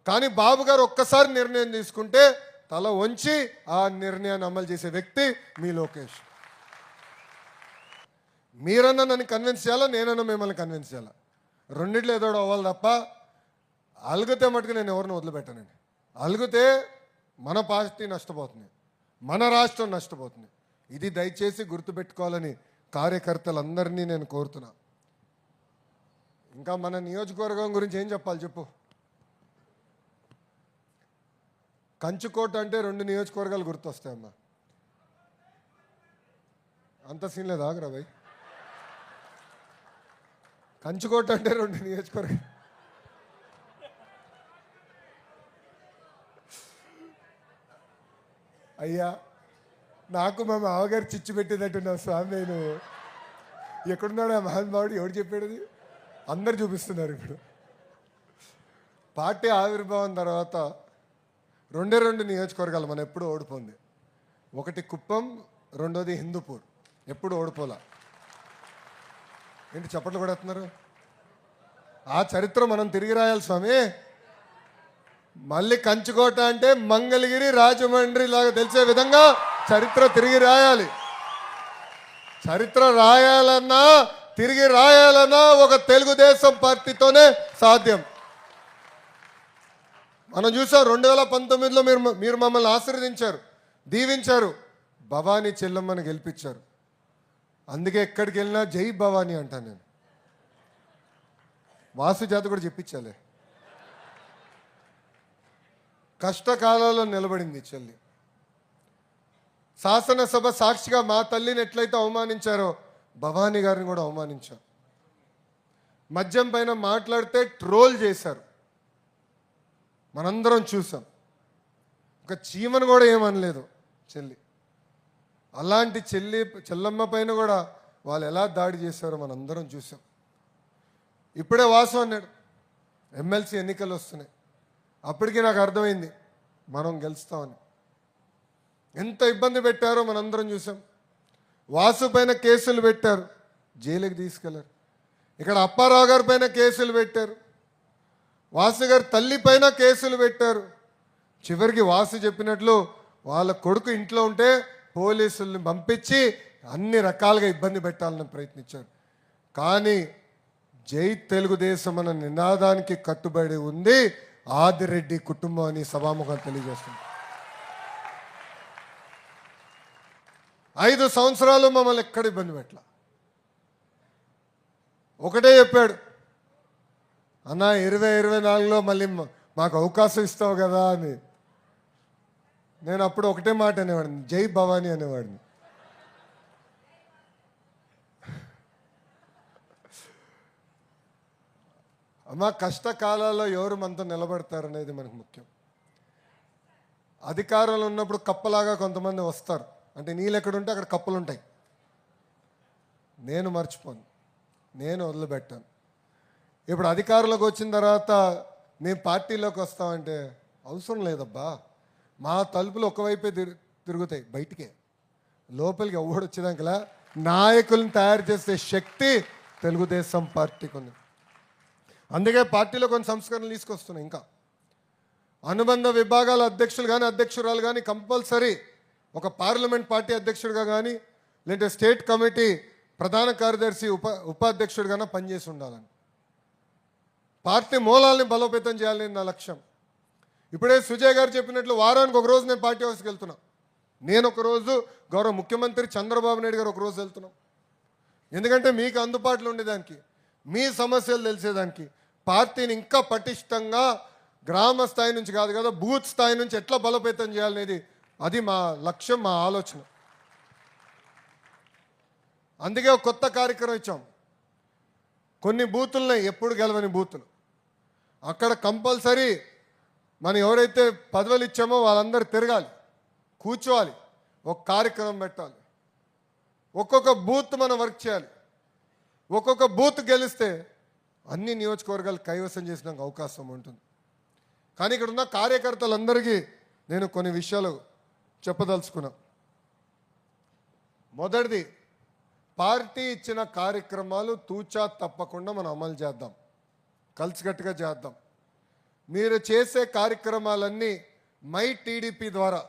[SPEAKER 3] కానీ బాబు గారు ఒక్కసారి నిర్ణయం తీసుకుంటే తల వంచి ఆ నిర్ణయాన్ని అమలు చేసే వ్యక్తి మీ లోకేష్. మీరన్నా నన్ను కన్విన్స్ చేయాలా, నేనన్నా మిమ్మల్ని కన్విన్స్ చేయాలా. రెండిట్లో ఏదో అవ్వాలి తప్ప అలుగుతే మటుకు నేను ఎవరిని వదిలిపెట్టానండి. అలుగుతే మన పార్టీ నష్టపోతుంది, మన రాష్ట్రం నష్టపోతుంది. ఇది దయచేసి గుర్తుపెట్టుకోవాలని కార్యకర్తలందరినీ నేను కోరుతున్నా. ఇంకా మన నియోజకవర్గం గురించి ఏం చెప్పాలి చెప్పు. కంచుకోట అంటే 2 నియోజకవర్గాలు గుర్తొస్తాయమ్మా. అంత సీన్ లేదా ఆగ్రాబాయ్? కంచుకోట అంటే 2 నియోజకవర్గాలు. అయ్యా, నాకు మా మామగారు చిచ్చు పెట్టేటట్టున్నావు స్వామి. నేను ఎక్కడున్నాడు ఆ మహానుభావుడు, ఎవడు చెప్పాడు? అందరు చూపిస్తున్నారు. ఇప్పుడు పార్టీ ఆవిర్భావం తర్వాత 2 నియోజకవర్గాలు మనం ఎప్పుడు ఓడిపోంది. ఒకటి కుప్పం, రెండోది హిందూపూర్. ఎప్పుడు ఓడిపోలా. ఏంటి చప్పట్లు కొడుతున్నారు? ఆ చరిత్ర మనం తిరిగి రాయాలి స్వామి. మళ్ళీ కంచుకోట అంటే మంగళగిరి, రాజమండ్రి లాగా తెలిసే విధంగా చరిత్ర తిరిగి రాయాలి. చరిత్ర రాయాలన్నా, తిరిగి రాయాలన్నా ఒక తెలుగుదేశం పార్టీతోనే సాధ్యం. మనం చూసాం 2019లో మీరు మమ్మల్ని ఆశీర్వదించారు, దీవించారు, భవానీ చెల్లమ్మని గెలిపించారు. అందుకే ఎక్కడికి వెళ్ళినా జై భవానీ అంటాను నేను. వాసు జాత కూడా చెప్పించాలే. కష్టకాలంలో నిలబడింది చెల్లి. శాసనసభ సాక్షిగా మా తల్లిని ఎట్లయితే అవమానించారో భవానీ గారిని కూడా అవమానించారు. మద్యం పైన మాట్లాడితే ట్రోల్ చేశారు, మనందరం చూసాం. ఒక చీమను కూడా ఏమనలేదు చెల్లి. అలాంటి చెల్లమ్మ పైన కూడా వాళ్ళు ఎలా దాడి చేశారో మనందరం చూసాం. ఇప్పుడే వాసు అన్నాడు, ఎమ్మెల్సీ ఎన్నికలు వస్తున్నాయి. అప్పటికి నాకు అర్థమైంది మనం గెలుస్తామని. ఎంత ఇబ్బంది పెట్టారో మనందరం చూసాం. వాసు పైన కేసులు పెట్టారు, జైలుకి తీసుకెళ్లారు. ఇక్కడ అప్పారావు గారి పైన కేసులు పెట్టారు, వాసు గారి తల్లి పైన కేసులు పెట్టారు. చివరికి వాసు చెప్పినట్లు వాళ్ళ కొడుకు ఇంట్లో ఉంటే పోలీసుల్ని పంపించి అన్ని రకాలుగా ఇబ్బంది పెట్టాలని ప్రయత్నించారు. కానీ జై తెలుగుదేశం అన్న నినాదానికి కట్టుబడి ఉంది ఆదిరెడ్డి కుటుంబం అని సభాముఖం తెలియజేస్తుంది. 5 సంవత్సరాలు మమ్మల్ని ఎక్కడ ఇబ్బంది పెట్టాల. ఒకటే చెప్పాడు, అన్న 2024లో మళ్ళీ మాకు అవకాశం ఇస్తావు కదా అని. నేను అప్పుడు ఒకటే మాట అనేవాడిని, జై భవానీ అనేవాడిని. అమ్మ, కష్టకాలాల్లో ఎవరు మనతో నిలబడతారనేది మనకు ముఖ్యం. అధికారంలో ఉన్నప్పుడు కప్పలాగా కొంతమంది వస్తారు, అంటే నీళ్ళు ఎక్కడుంటే అక్కడ కప్పలు ఉంటాయి. నేను మర్చిపోను, నేను వదిలిపెట్టాను. ఇప్పుడు అధికారంలోకి వచ్చిన తర్వాత మేము పార్టీలోకి వస్తామంటే అవసరం లేదబ్బా. మా తలుపులు ఒకవైపే తిరుగుతాయి, బయటికే. లోపలికి ఎవడు వచ్చేదాకలా నాయకులను తయారు చేసే శక్తి తెలుగుదేశం పార్టీకి ఉంది. అందుకే పార్టీలో కొన్ని సంస్కరణలు తీసుకొస్తున్నాయి. ఇంకా అనుబంధ విభాగాల అధ్యక్షులు కానీ అధ్యక్షురాలు కానీ కంపల్సరీ ఒక పార్లమెంట్ పార్టీ అధ్యక్షుడిగా కానీ లేదంటే స్టేట్ కమిటీ ప్రధాన కార్యదర్శి ఉపాధ్యక్షుడిగానే పనిచేసి ఉండాలని, పార్టీ మూలాల్ని బలోపేతం చేయాలని నా లక్ష్యం. ఇప్పుడే సుజయ్ గారు చెప్పినట్లు వారానికి ఒక రోజు నేను పార్టీ ఆఫీస్కి వెళ్తున్నా. నేను ఒకరోజు గౌరవ ముఖ్యమంత్రి చంద్రబాబు నాయుడు గారు ఒకరోజు వెళ్తున్నాం. ఎందుకంటే మీకు అందుబాటులో ఉండేదానికి, మీ సమస్యలు తెలిసేదానికి, పార్టీని ఇంకా పటిష్టంగా గ్రామ స్థాయి నుంచి కాదు కదా బూత్ స్థాయి నుంచి ఎట్లా బలోపేతం చేయాలనేది అది మా లక్ష్యం, మా ఆలోచన. అందుకే ఒక కొత్త కార్యక్రమం ఇచ్చాం. కొన్ని బూతులున్నాయి ఎప్పుడు గెలవని బూతులు, అక్కడ కంపల్సరీ మనం ఎవరైతే పదవులు ఇచ్చామో వాళ్ళందరూ తిరగాలి, కూర్చోవాలి, ఒక కార్యక్రమం పెట్టాలి, ఒక్కొక్క బూత్ మనం వర్క్ చేయాలి. ఒక్కొక్క బూత్ గెలిస్తే అన్ని నియోజకవర్గాలు కైవసం చేసినాక అవకాశం ఉంటుంది. కానీ ఇక్కడ ఉన్న కార్యకర్తలందరికీ నేను కొన్ని విషయాలు చెప్పదలుచుకున్నా. మొదటిది, పార్టీ ఇచ్చిన కార్యక్రమాలు తూచా తప్పకుండా మనం అమలు చేద్దాం, కలిసికట్టుగా చేద్దాం. మీరు చేసే కార్యక్రమాలన్నీ మై టీడీపీ ద్వారా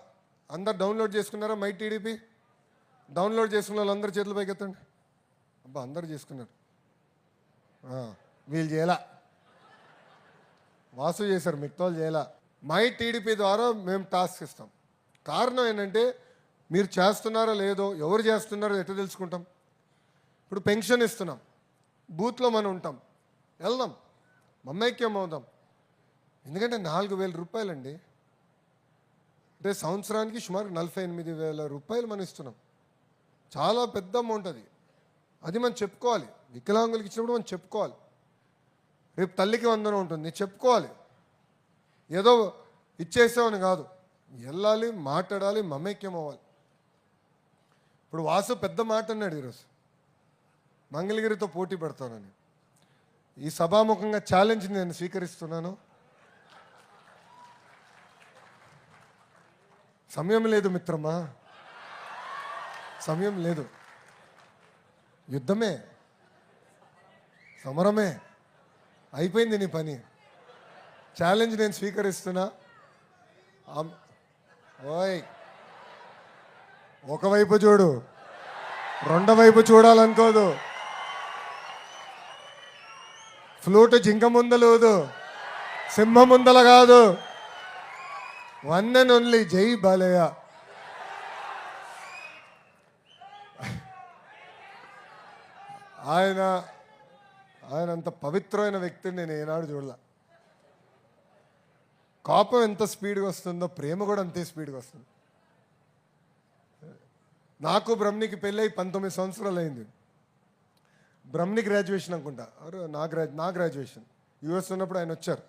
[SPEAKER 3] అందరు డౌన్లోడ్ చేసుకున్నారా? మై టీడీపీ డౌన్లోడ్ చేసుకున్న వాళ్ళందరూ చేతులు పైకి ఎత్తండి. అబ్బా, అందరూ చేసుకున్నారు. వీళ్ళు చేయాల, వాసు చేశారు, మిగతా వాళ్ళు చేయాల. మై టీడీపీ ద్వారా మేము టాస్క్ ఇస్తాం. కారణం ఏంటంటే మీరు చేస్తున్నారో లేదో, ఎవరు చేస్తున్నారో ఎట్లా తెలుసుకుంటాం? ఇప్పుడు పెన్షన్ ఇస్తున్నాం, బూత్లో మనం ఉంటాం, వెళ్దాం, మమైక్యం అవుదాం. ఎందుకంటే 4,000 రూపాయలండి, అంటే సంవత్సరానికి సుమారు 48,000 రూపాయలు మనం ఇస్తున్నాం. చాలా పెద్ద అమౌంట్ అది. అది మనం చెప్పుకోవాలి. వికలాంగులకి ఇచ్చినప్పుడు మనం చెప్పుకోవాలి. రేపు తల్లికి వందనం ఉంటుంది, చెప్పుకోవాలి. ఏదో ఇచ్చేసామని కాదు, వెళ్ళాలి, మాట్లాడాలి, మమైక్యం అవ్వాలి. ఇప్పుడు వాసు పెద్ద మాట అన్నాడు ఈరోజు, మంగళగిరితో పోటీ పెడతానని. ఈ సభాముఖంగా ఛాలెంజ్ నేను స్వీకరిస్తున్నాను. సమయం లేదు మిత్రమా, సమయం లేదు. యుద్ధమే, సమరమే, అయిపోయింది నీ పని. ఛాలెంజ్ నేను స్వీకరిస్తున్నా. ఓయ్, ఒకవైపు చూడు, రెండో వైపు చూడాలనుకోదు. ఫ్లూట్ జింక ముందలేదు, సింహం ముందల కాదు. వన్ అండ్ ఓన్లీ జై బాలయ్య. ఆయన అంత పవిత్రమైన వ్యక్తిని నేను ఏనాడు చూడలే. కోపం ఎంత స్పీడ్గా వస్తుందో ప్రేమ కూడా అంతే స్పీడ్గా వస్తుంది. నాకు బ్రహ్మనికి పెళ్ళై 19 సంవత్సరాలు అయింది. బ్రహ్మని గ్రాడ్యుయేషన్ అనుకుంటా, నా గ్రాడ్యుయేషన్ యూఎస్ ఉన్నప్పుడు ఆయన వచ్చారు.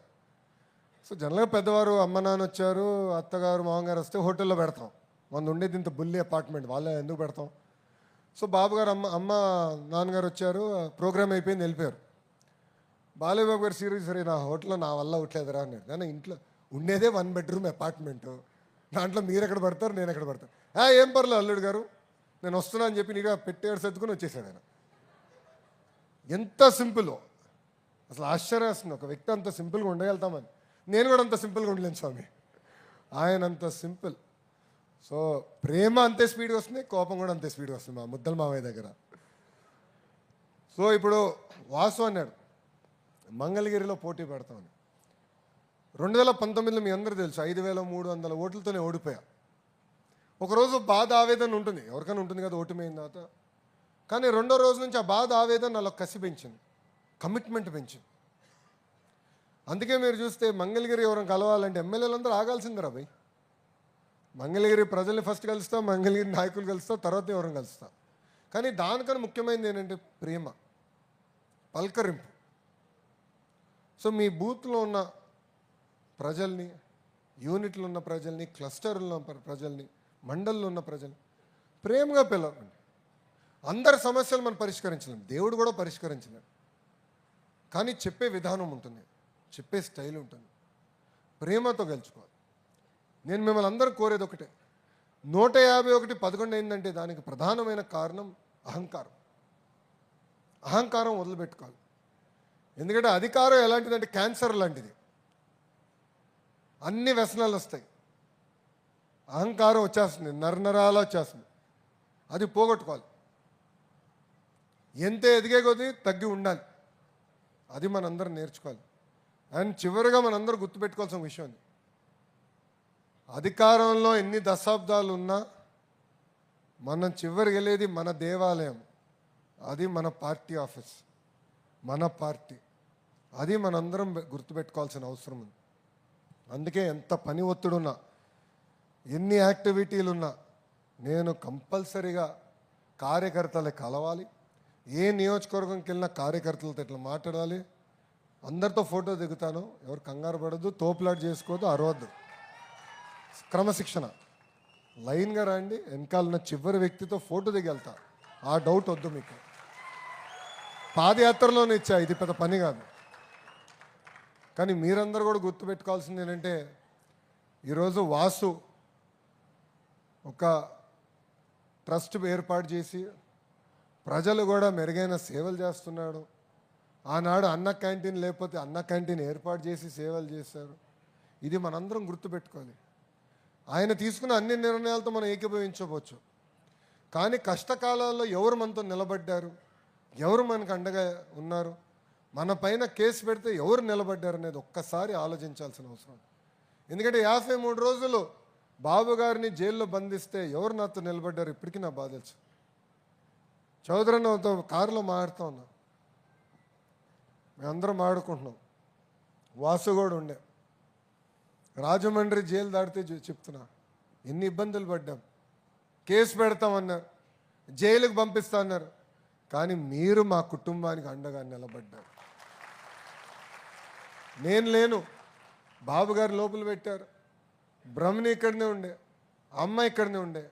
[SPEAKER 3] సో జనరల్గా పెద్దవారు అమ్మ నాన్న వచ్చారు, అత్తగారు మామగారు వస్తే హోటల్లో పెడతాం. మన ఉండేది ఇంత బుల్లి అపార్ట్మెంట్, వాళ్ళే ఎందుకు పెడతాం. సో బాబుగారు అమ్మ నాన్నగారు వచ్చారు, ప్రోగ్రామ్ అయిపోయింది, వెళ్ళిపోయారు. బాలయ్య బాబు గారు సీరియస్, సరే నా హోటల్లో నా వల్ల ఉట్లేదురా అన్నాడు. కానీ ఇంట్లో ఉండేదే 1 బెడ్రూమ్ అపార్ట్మెంటు, దాంట్లో మీరు ఎక్కడ పడతారు, నేను ఎక్కడ పడతాను. ఏం పర్లేదు అల్లుడు గారు, నేను వస్తున్నా అని చెప్పి నీగా పెట్టేడు సర్దుకుని వచ్చేసాడు ఆయన. ఎంత సింపుల్, అసలు ఆశ్చర్యం వస్తుంది ఒక వ్యక్తి అంత సింపుల్గా ఉండగలుగుతామని. నేను కూడా అంత సింపుల్గా ఉండలేను స్వామి, ఆయన అంత సింపుల్. సో ప్రేమ అంతే స్పీడ్గా వస్తుంది, కోపం కూడా అంతే స్పీడ్గా వస్తుంది మా ముద్దల మావయ్య దగ్గర. సో ఇప్పుడు వాసు అన్నాడు మంగళగిరిలో పోటీ పెడతామని. 2019లో మీ అందరూ తెలుసు 5,300 ఓట్లతోనే ఓడిపోయా. ఒకరోజు బాధ ఆవేదన ఉంటుంది, ఎవరికైనా ఉంటుంది కదా ఓటమైన తర్వాత. కానీ రెండో రోజు నుంచి ఆ బాధ ఆవేదన నాలో కసి పెంచింది, కమిట్మెంట్ పెంచింది. అందుకే మీరు చూస్తే మంగళగిరి ఎవరైనా కలవాలంటే ఎమ్మెల్యేలందరూ ఆగాల్సిందిరా భయ్. మంగళగిరి ప్రజల్ని ఫస్ట్ కలుస్తా, మంగళగిరి నాయకులు కలుస్తా, తర్వాత ఎవరైనా కలుస్తా. కానీ దానికన్నా ముఖ్యమైనది ఏంటంటే ప్రేమ, పలకరింపు. సో మీ బూత్లో ఉన్న ప్రజల్ని, యూనిట్లో ఉన్న ప్రజల్ని, క్లస్టర్లో ఉన్న ప్రజల్ని, మండల్లో ఉన్న ప్రజల్ని ప్రేమగా పిలవండి. అందరి సమస్యలు మనం పరిష్కరించలేం, దేవుడు కూడా పరిష్కరించలేం. కానీ చెప్పే విధానం ఉంటుంది, చెప్పే స్టైల్ ఉంటుంది, ప్రేమతో గెలుచుకోవాలి. నేను మిమ్మల్ని అందరూ కోరేది ఒకటే, 151 ఏంటంటే దానికి ప్రధానమైన కారణం అహంకారం. అహంకారం వదిలిపెట్టుకోవాలి. ఎందుకంటే అధికారం ఎలాంటిదంటే క్యాన్సర్ లాంటిది, అన్ని వ్యసనాలు వస్తాయి. అహంకారం వచ్చేస్తుంది, నరనరాల వచ్చేస్తుంది. అది పోగొట్టుకోవాలి. ఎంత ఎదిగే కొద్దీ తగ్గి ఉండాలి. అది మనందరం నేర్చుకోవాలి. అండ్ చివరిగా మనందరూ గుర్తుపెట్టుకోవాల్సిన విషయం అది, అధికారంలో ఎన్ని దశాబ్దాలు ఉన్నా మనం చివరికి వెళ్ళేది మన దేవాలయం, అది మన పార్టీ ఆఫీస్, మన పార్టీ. అది మనందరం గుర్తుపెట్టుకోవాల్సిన అవసరం ఉంది. అందుకే ఎంత పని ఒత్తిడున్నా, ఎన్ని యాక్టివిటీలు ఉన్నా నేను కంపల్సరీగా కార్యకర్తలే కలవాలి. ఏ నియోజకవర్గంకి వెళ్ళినా కార్యకర్తలతో ఇట్లా మాట్లాడాలి. అందరితో ఫోటో దిగుతాను, ఎవరు కంగారు పడద్దు, తోపులాట చేసుకోవద్దు, అరవద్దు. క్రమశిక్షణ, లైన్గా రండి. వెనకాలన్న చివరి వ్యక్తితో ఫోటో దిగి వెళ్తా, ఆ డౌట్ వద్దు మీకు. పాదయాత్రలోనే ఇచ్చా, ఇది పెద్ద పని కాదు. కానీ మీరందరూ కూడా గుర్తుపెట్టుకోవాల్సింది ఏంటంటే, ఈరోజు వాసు ఒక ట్రస్ట్ ఏర్పాటు చేసి ప్రజలు కూడా మెరుగైన సేవలు చేస్తున్నాడు. ఆనాడు అన్న క్యాంటీన్ లేకపోతే అన్న క్యాంటీన్ ఏర్పాటు చేసి సేవలు చేశారు. ఇది మనందరం గుర్తుపెట్టుకోవాలి. ఆయన తీసుకున్న అన్ని నిర్ణయాలతో మనం ఏకీభవించవచ్చు, కానీ కష్టకాలాల్లో ఎవరు మనతో నిలబడ్డారు, ఎవరు మనకు అండగా ఉన్నారు, మన పైన కేసు పెడితే ఎవరు నిలబడ్డారు అనేది ఒక్కసారి ఆలోచించాల్సిన అవసరం. ఎందుకంటే 53 రోజులు బాబు గారిని జైల్లో బంధిస్తే ఎవరు నాతో నిలబడ్డారు ఇప్పటికీ నా బాధ తెలుసు. చౌదరన్నతో కారులో మాట్లాడుతూ ఉన్నా, మేమందరం మాడుకుంటున్నాం. వాసు కూడా ఉండే, రాజమండ్రి జైలు దాటితే చెప్తున్నా ఎన్ని ఇబ్బందులు పడ్డాం. కేసు పెడతామన్నారు, జైలుకు పంపిస్తా అన్నారు, కానీ మీరు మా కుటుంబానికి అండగా నిలబడ్డారు. నేను లేను, బాబు గారు లోపల పెట్టారు, బ్రహ్మని ఇక్కడనే ఉండే, అమ్మ ఇక్కడనే ఉండే,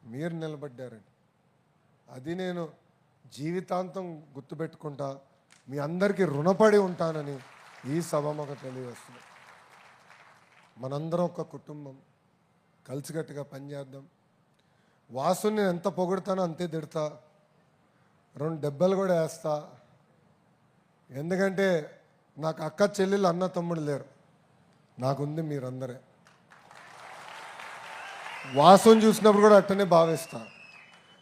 [SPEAKER 3] మీరు నిలబడ్డారండి. అది నేను జీవితాంతం గుర్తుపెట్టుకుంటా, మీ అందరికీ రుణపడి ఉంటానని ఈ సభకు తెలియజేస్తున్నాను. మనందరం ఒక కుటుంబం, కలిసికట్టుగా పనిచేద్దాం. వాసుని ఎంత పొగుడతానో అంతే తిడతా, 2 దెబ్బలు కూడా వేస్తా. ఎందుకంటే నాకు అక్క చెల్లెలు అన్న తమ్ముడు లేరు, నాకుంది మీరందరే. వాసుని చూసినప్పుడు కూడా అట్టనే భావిస్తా,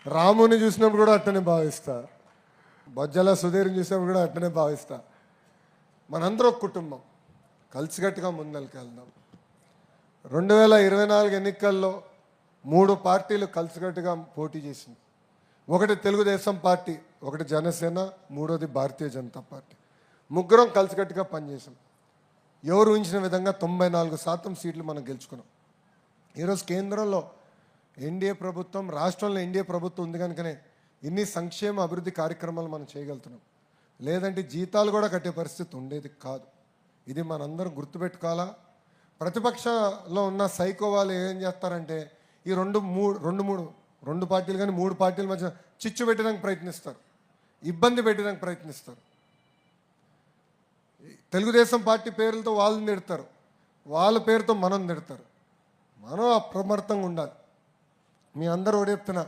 [SPEAKER 3] రాముని చూసినప్పుడు కూడా అట్టనే భావిస్తా, బొజ్జల సుధీర్ని చూసినప్పుడు కూడా అట్టనే భావిస్తా. మనందరం ఒక కుటుంబం, కలిసికట్టుగా ముందరికి వెళ్దాం. 2024 ఎన్నికల్లో 3 పార్టీలు కలిసికట్టుగా పోటీ చేసింది. ఒకటి తెలుగుదేశం పార్టీ, ఒకటి జనసేన, మూడోది భారతీయ జనతా పార్టీ. ముగ్గురం కలిసికట్టుగా పనిచేసాం. ఎవరు ఊహించిన విధంగా 94% సీట్లు మనం గెలుచుకున్నాం. ఈరోజు కేంద్రంలో ఎన్డీఏ ప్రభుత్వం, రాష్ట్రంలో ఎన్డీఏ ప్రభుత్వం ఉంది కనుకనే ఇన్ని సంక్షేమ అభివృద్ధి కార్యక్రమాలు మనం చేయగలుగుతున్నాం. లేదంటే జీతాలు కూడా కట్టే పరిస్థితి ఉండేది కాదు. ఇది మనందరం గుర్తుపెట్టుకోవాలా. ప్రతిపక్షంలో ఉన్న సైకో వాళ్ళు ఏం చేస్తారంటే ఈ రెండు పార్టీలు కానీ 3 పార్టీల మధ్య చిచ్చు పెట్టడానికి ప్రయత్నిస్తారు, ఇబ్బంది పెట్టడానికి ప్రయత్నిస్తారు. తెలుగుదేశం పార్టీ పేర్లతో వాళ్ళని తిడతారు, వాళ్ళ పేరుతో మనం తిడతారు. మనం అప్రమత్తంగా ఉండాలి. మీ అందరూ ఒకటి చెప్తున్నా,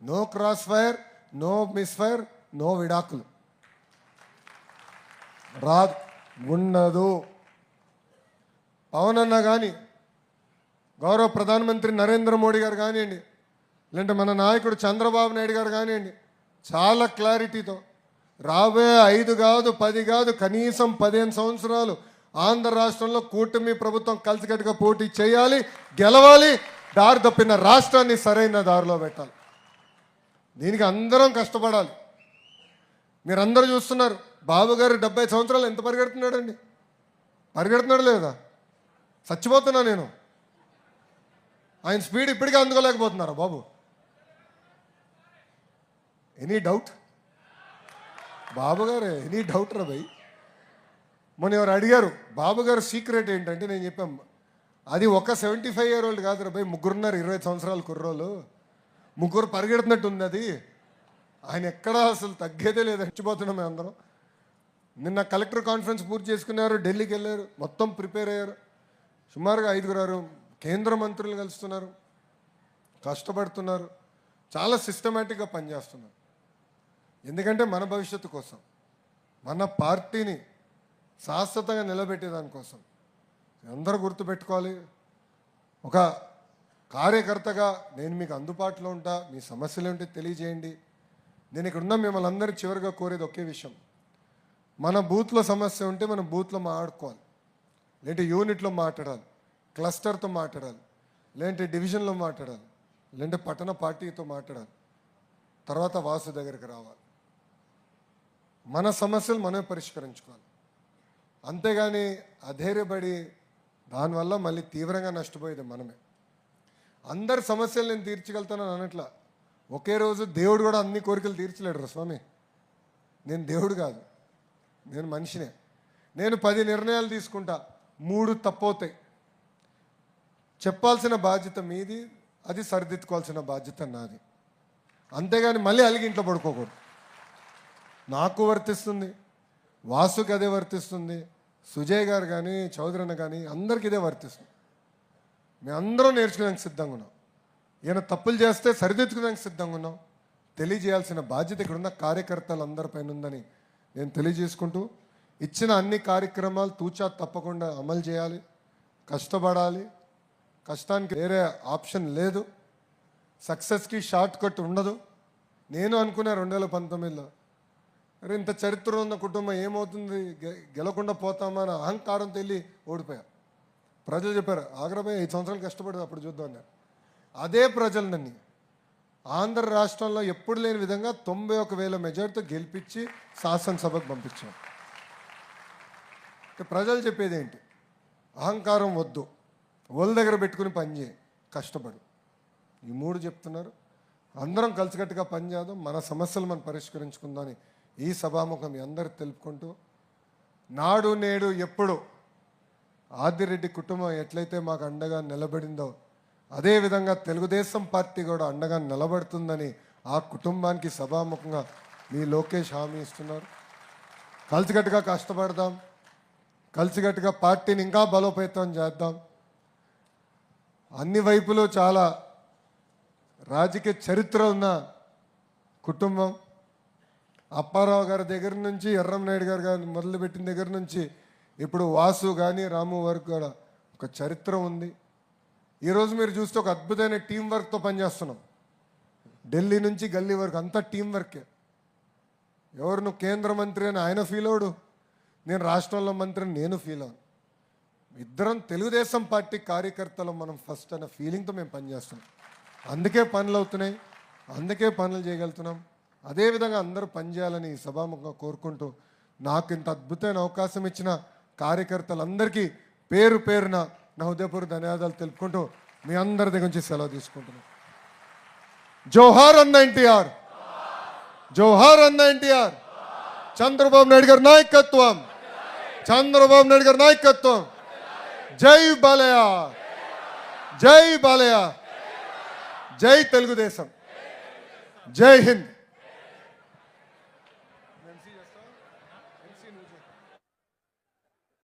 [SPEAKER 3] no cross fire, no miss fire, no విడాకులు. రాదు, ఉండదు. పవన్ అన్న కానీ, గౌరవ ప్రధానమంత్రి నరేంద్ర మోడీ గారు కానివ్వండి, లేదంటే మన నాయకుడు చంద్రబాబు నాయుడు గారు కానివ్వండి, చాలా క్లారిటీతో రాబోయే 5 కాదు 10 కాదు, కనీసం 15 సంవత్సరాలు ఆంధ్ర రాష్ట్రంలో కూటమి ప్రభుత్వం కలిసికట్టుగా పోటీ చేయాలి, గెలవాలి, దారి తప్పిన రాష్ట్రాన్ని సరైన దారిలో పెట్టాలి. దీనికి అందరం కష్టపడాలి. మీరందరూ చూస్తున్నారు, బాబు గారు 70 సంవత్సరాలు ఎంత పరిగెడుతున్నాడండి, పరిగెడుతున్నాడు లేదా? చచ్చిపోతున్నా నేను. ఆయన స్పీడ్ ఇప్పటికే అందుకోలేకపోతున్నారా బాబు? Any doubt? బాబు గారు ఎనీ డౌట్ రా భయ్. మొన్న ఎవరు అడిగారు బాబు గారు సీక్రెట్ ఏంటంటే నేను చెప్పాము, అది ఒక 75 year old కాదు రా భయ్, ముగ్గురున్నారు 20 సంవత్సరాల కుర్రోళ్ళు, ముగ్గురు పరిగెడుతున్నట్టు ఉంది అది. ఆయన ఎక్కడా అసలు తగ్గేదే లేదు, చచ్చిపోతున్నాం మేము అందరం. నిన్న కలెక్టర్ కాన్ఫరెన్స్ పూర్తి చేసుకున్నారు, ఢిల్లీకి వెళ్ళారు, మొత్తం ప్రిపేర్ అయ్యారు. సుమారుగా 5 కేంద్ర మంత్రులు కలుస్తున్నారు. కష్టపడుతున్నారు, చాలా సిస్టమేటిక్గా పనిచేస్తున్నారు. ఎందుకంటే మన భవిష్యత్తు కోసం, మన పార్టీని శాశ్వతంగా నిలబెట్టేదానికోసం. అందరూ గుర్తుపెట్టుకోవాలి, ఒక కార్యకర్తగా నేను మీకు అందుబాటులో ఉంటా, మీ సమస్యలు ఏంటి తెలియజేయండి. నేను ఇక్కడ ఉన్న మిమ్మల్ని అందరూ చివరిగా కోరేది ఒకే విషయం, మన బూత్లో సమస్య ఉంటే మనం బూత్లో మాట్లాడుకోవాలి, లేదంటే యూనిట్లో మాట్లాడాలి, క్లస్టర్తో మాట్లాడాలి, లేదంటే డివిజన్లో మాట్లాడాలి, లేదంటే పట్టణ పార్టీతో మాట్లాడాలి, తర్వాత వాసు దగ్గరికి రావాలి. మన సమస్యలు మనమే పరిష్కరించుకోవాలి. అంతేగాని అధైర్యపడి దానివల్ల మళ్ళీ తీవ్రంగా నష్టపోయేది మనమే. అందరి సమస్యలు నేను తీర్చగలుగుతానని అనట్లా. ఒకే రోజు దేవుడు కూడా అన్ని కోరికలు తీర్చలేడు స్వామి. నేను దేవుడు కాదు, నేను మనిషినే. నేను 10 నిర్ణయాలు తీసుకుంటా, 3 తప్పవుతాయి. చెప్పాల్సిన బాధ్యత మీది, అది సరిదిద్దుకోవాల్సిన బాధ్యత నాది. అంతేగాని మళ్ళీ అలిగి ఇంట్లో పడుకోకూడదు. నాకు వర్తిస్తుంది, వాసుకి అదే వర్తిస్తుంది, సుజయ్ గారు కానీ చౌదరి అన్న కానీ అందరికీ ఇదే వర్తిస్తుంది. మేము అందరం నేర్చుకోవడానికి సిద్ధంగా ఉన్నాం. ఈయన తప్పులు చేస్తే సరిదిద్దుకోవడానికి సిద్ధంగా ఉన్నాం. తెలియజేయాల్సిన బాధ్యత ఇక్కడున్న కార్యకర్తలందరిపైన ఉందని నేను తెలియజేసుకుంటూ, ఇచ్చిన అన్ని కార్యక్రమాలు తూచా తప్పకుండా అమలు చేయాలి, కష్టపడాలి. కష్టానికి వేరే ఆప్షన్ లేదు. సక్సెస్కి షార్ట్ కట్ ఉండదు. నేను అనుకున్నా 2019లో, అరే ఇంత చరిత్ర ఉన్న కుటుంబం ఏమవుతుంది, గెలకుండా పోతామా అని అహంకారంతో వెళ్ళి ఓడిపోయా. ప్రజలు చెప్పారు ఆగ్రహమే 5 సంవత్సరాలు కష్టపడదు అప్పుడు చూద్దాం అన్నారు. అదే ప్రజలు నన్ను ఆంధ్ర రాష్ట్రంలో ఎప్పుడు లేని విధంగా 91,000 మెజార్టీతో గెలిపించి శాసనసభకు పంపించాం. ప్రజలు చెప్పేది ఏంటి, అహంకారం వద్దు, ఒళ్ళ దగ్గర పెట్టుకుని పనిచేయి, కష్టపడు. ఈ 3 చెప్తున్నారు. అందరం కలిసికట్టుగా పనిచేద్దాం, మన సమస్యలు మనం పరిష్కరించుకుందామని ఈ సభాముఖం మీ అందరికి తెలుపుకుంటూ, నాడు నేడు ఎప్పుడు ఆదిరెడ్డి కుటుంబం ఎట్లయితే మాకు అండగా నిలబడిందో అదేవిధంగా తెలుగుదేశం పార్టీ కూడా అండగా నిలబడుతుందని ఆ కుటుంబానికి సభాముఖంగా మీ లోకేష్ హామీ ఇస్తున్నారు. కలిసికట్టుగా కష్టపడదాం, కలిసికట్టుగా పార్టీని ఇంకా బలోపేతం చేద్దాం. అన్ని వైపులు చాలా రాజకీయ చరిత్ర ఉన్న కుటుంబం. అప్పారావు గారి దగ్గర నుంచి ఎర్రంనాయుడు గారు మొదలుపెట్టిన దగ్గర నుంచి ఇప్పుడు వాసు కానీ రాము వరకు కూడా ఒక చరిత్ర ఉంది. ఈరోజు మీరు చూస్తే ఒక అద్భుతమైన టీం వర్క్తో పనిచేస్తున్నాం. ఢిల్లీ నుంచి గల్లీ వరకు అంతా టీం వర్కే. ఎవరు నువ్వు కేంద్ర మంత్రి అని ఆయన ఫీల్ అవడు, నేను రాష్ట్రంలో మంత్రి అని నేను ఫీల్ అవ్వను. ఇద్దరం తెలుగుదేశం పార్టీ కార్యకర్తలు మనం ఫస్ట్ అనే ఫీలింగ్తో మేము పనిచేస్తున్నాం. అందుకే పనులు అవుతున్నాయి, అందుకే పనులు చేయగలుగుతున్నాం. అదేవిధంగా అందరూ పనిచేయాలని సభాముఖంగా కోరుకుంటూ, నాకు ఇంత అద్భుతమైన అవకాశం ఇచ్చిన కార్యకర్తలందరికీ పేరు పేరున నా హృదయపూర్వక ధన్యవాదాలు తెలుపుకుంటూ మీ అందరి దగ్గర నుంచి సెలవు తీసుకుంటున్నాను. జోహార్ అన్న ఎన్టీఆర్, జోహార్ అన్న ఎన్టీఆర్. చంద్రబాబు నాయుడు గారి నాయకత్వం, చంద్రబాబు నాయుడు గారి నాయకత్వం. జై బాలయ్య, జై బాలయ్య, జై తెలుగుదేశం, జై హింద్.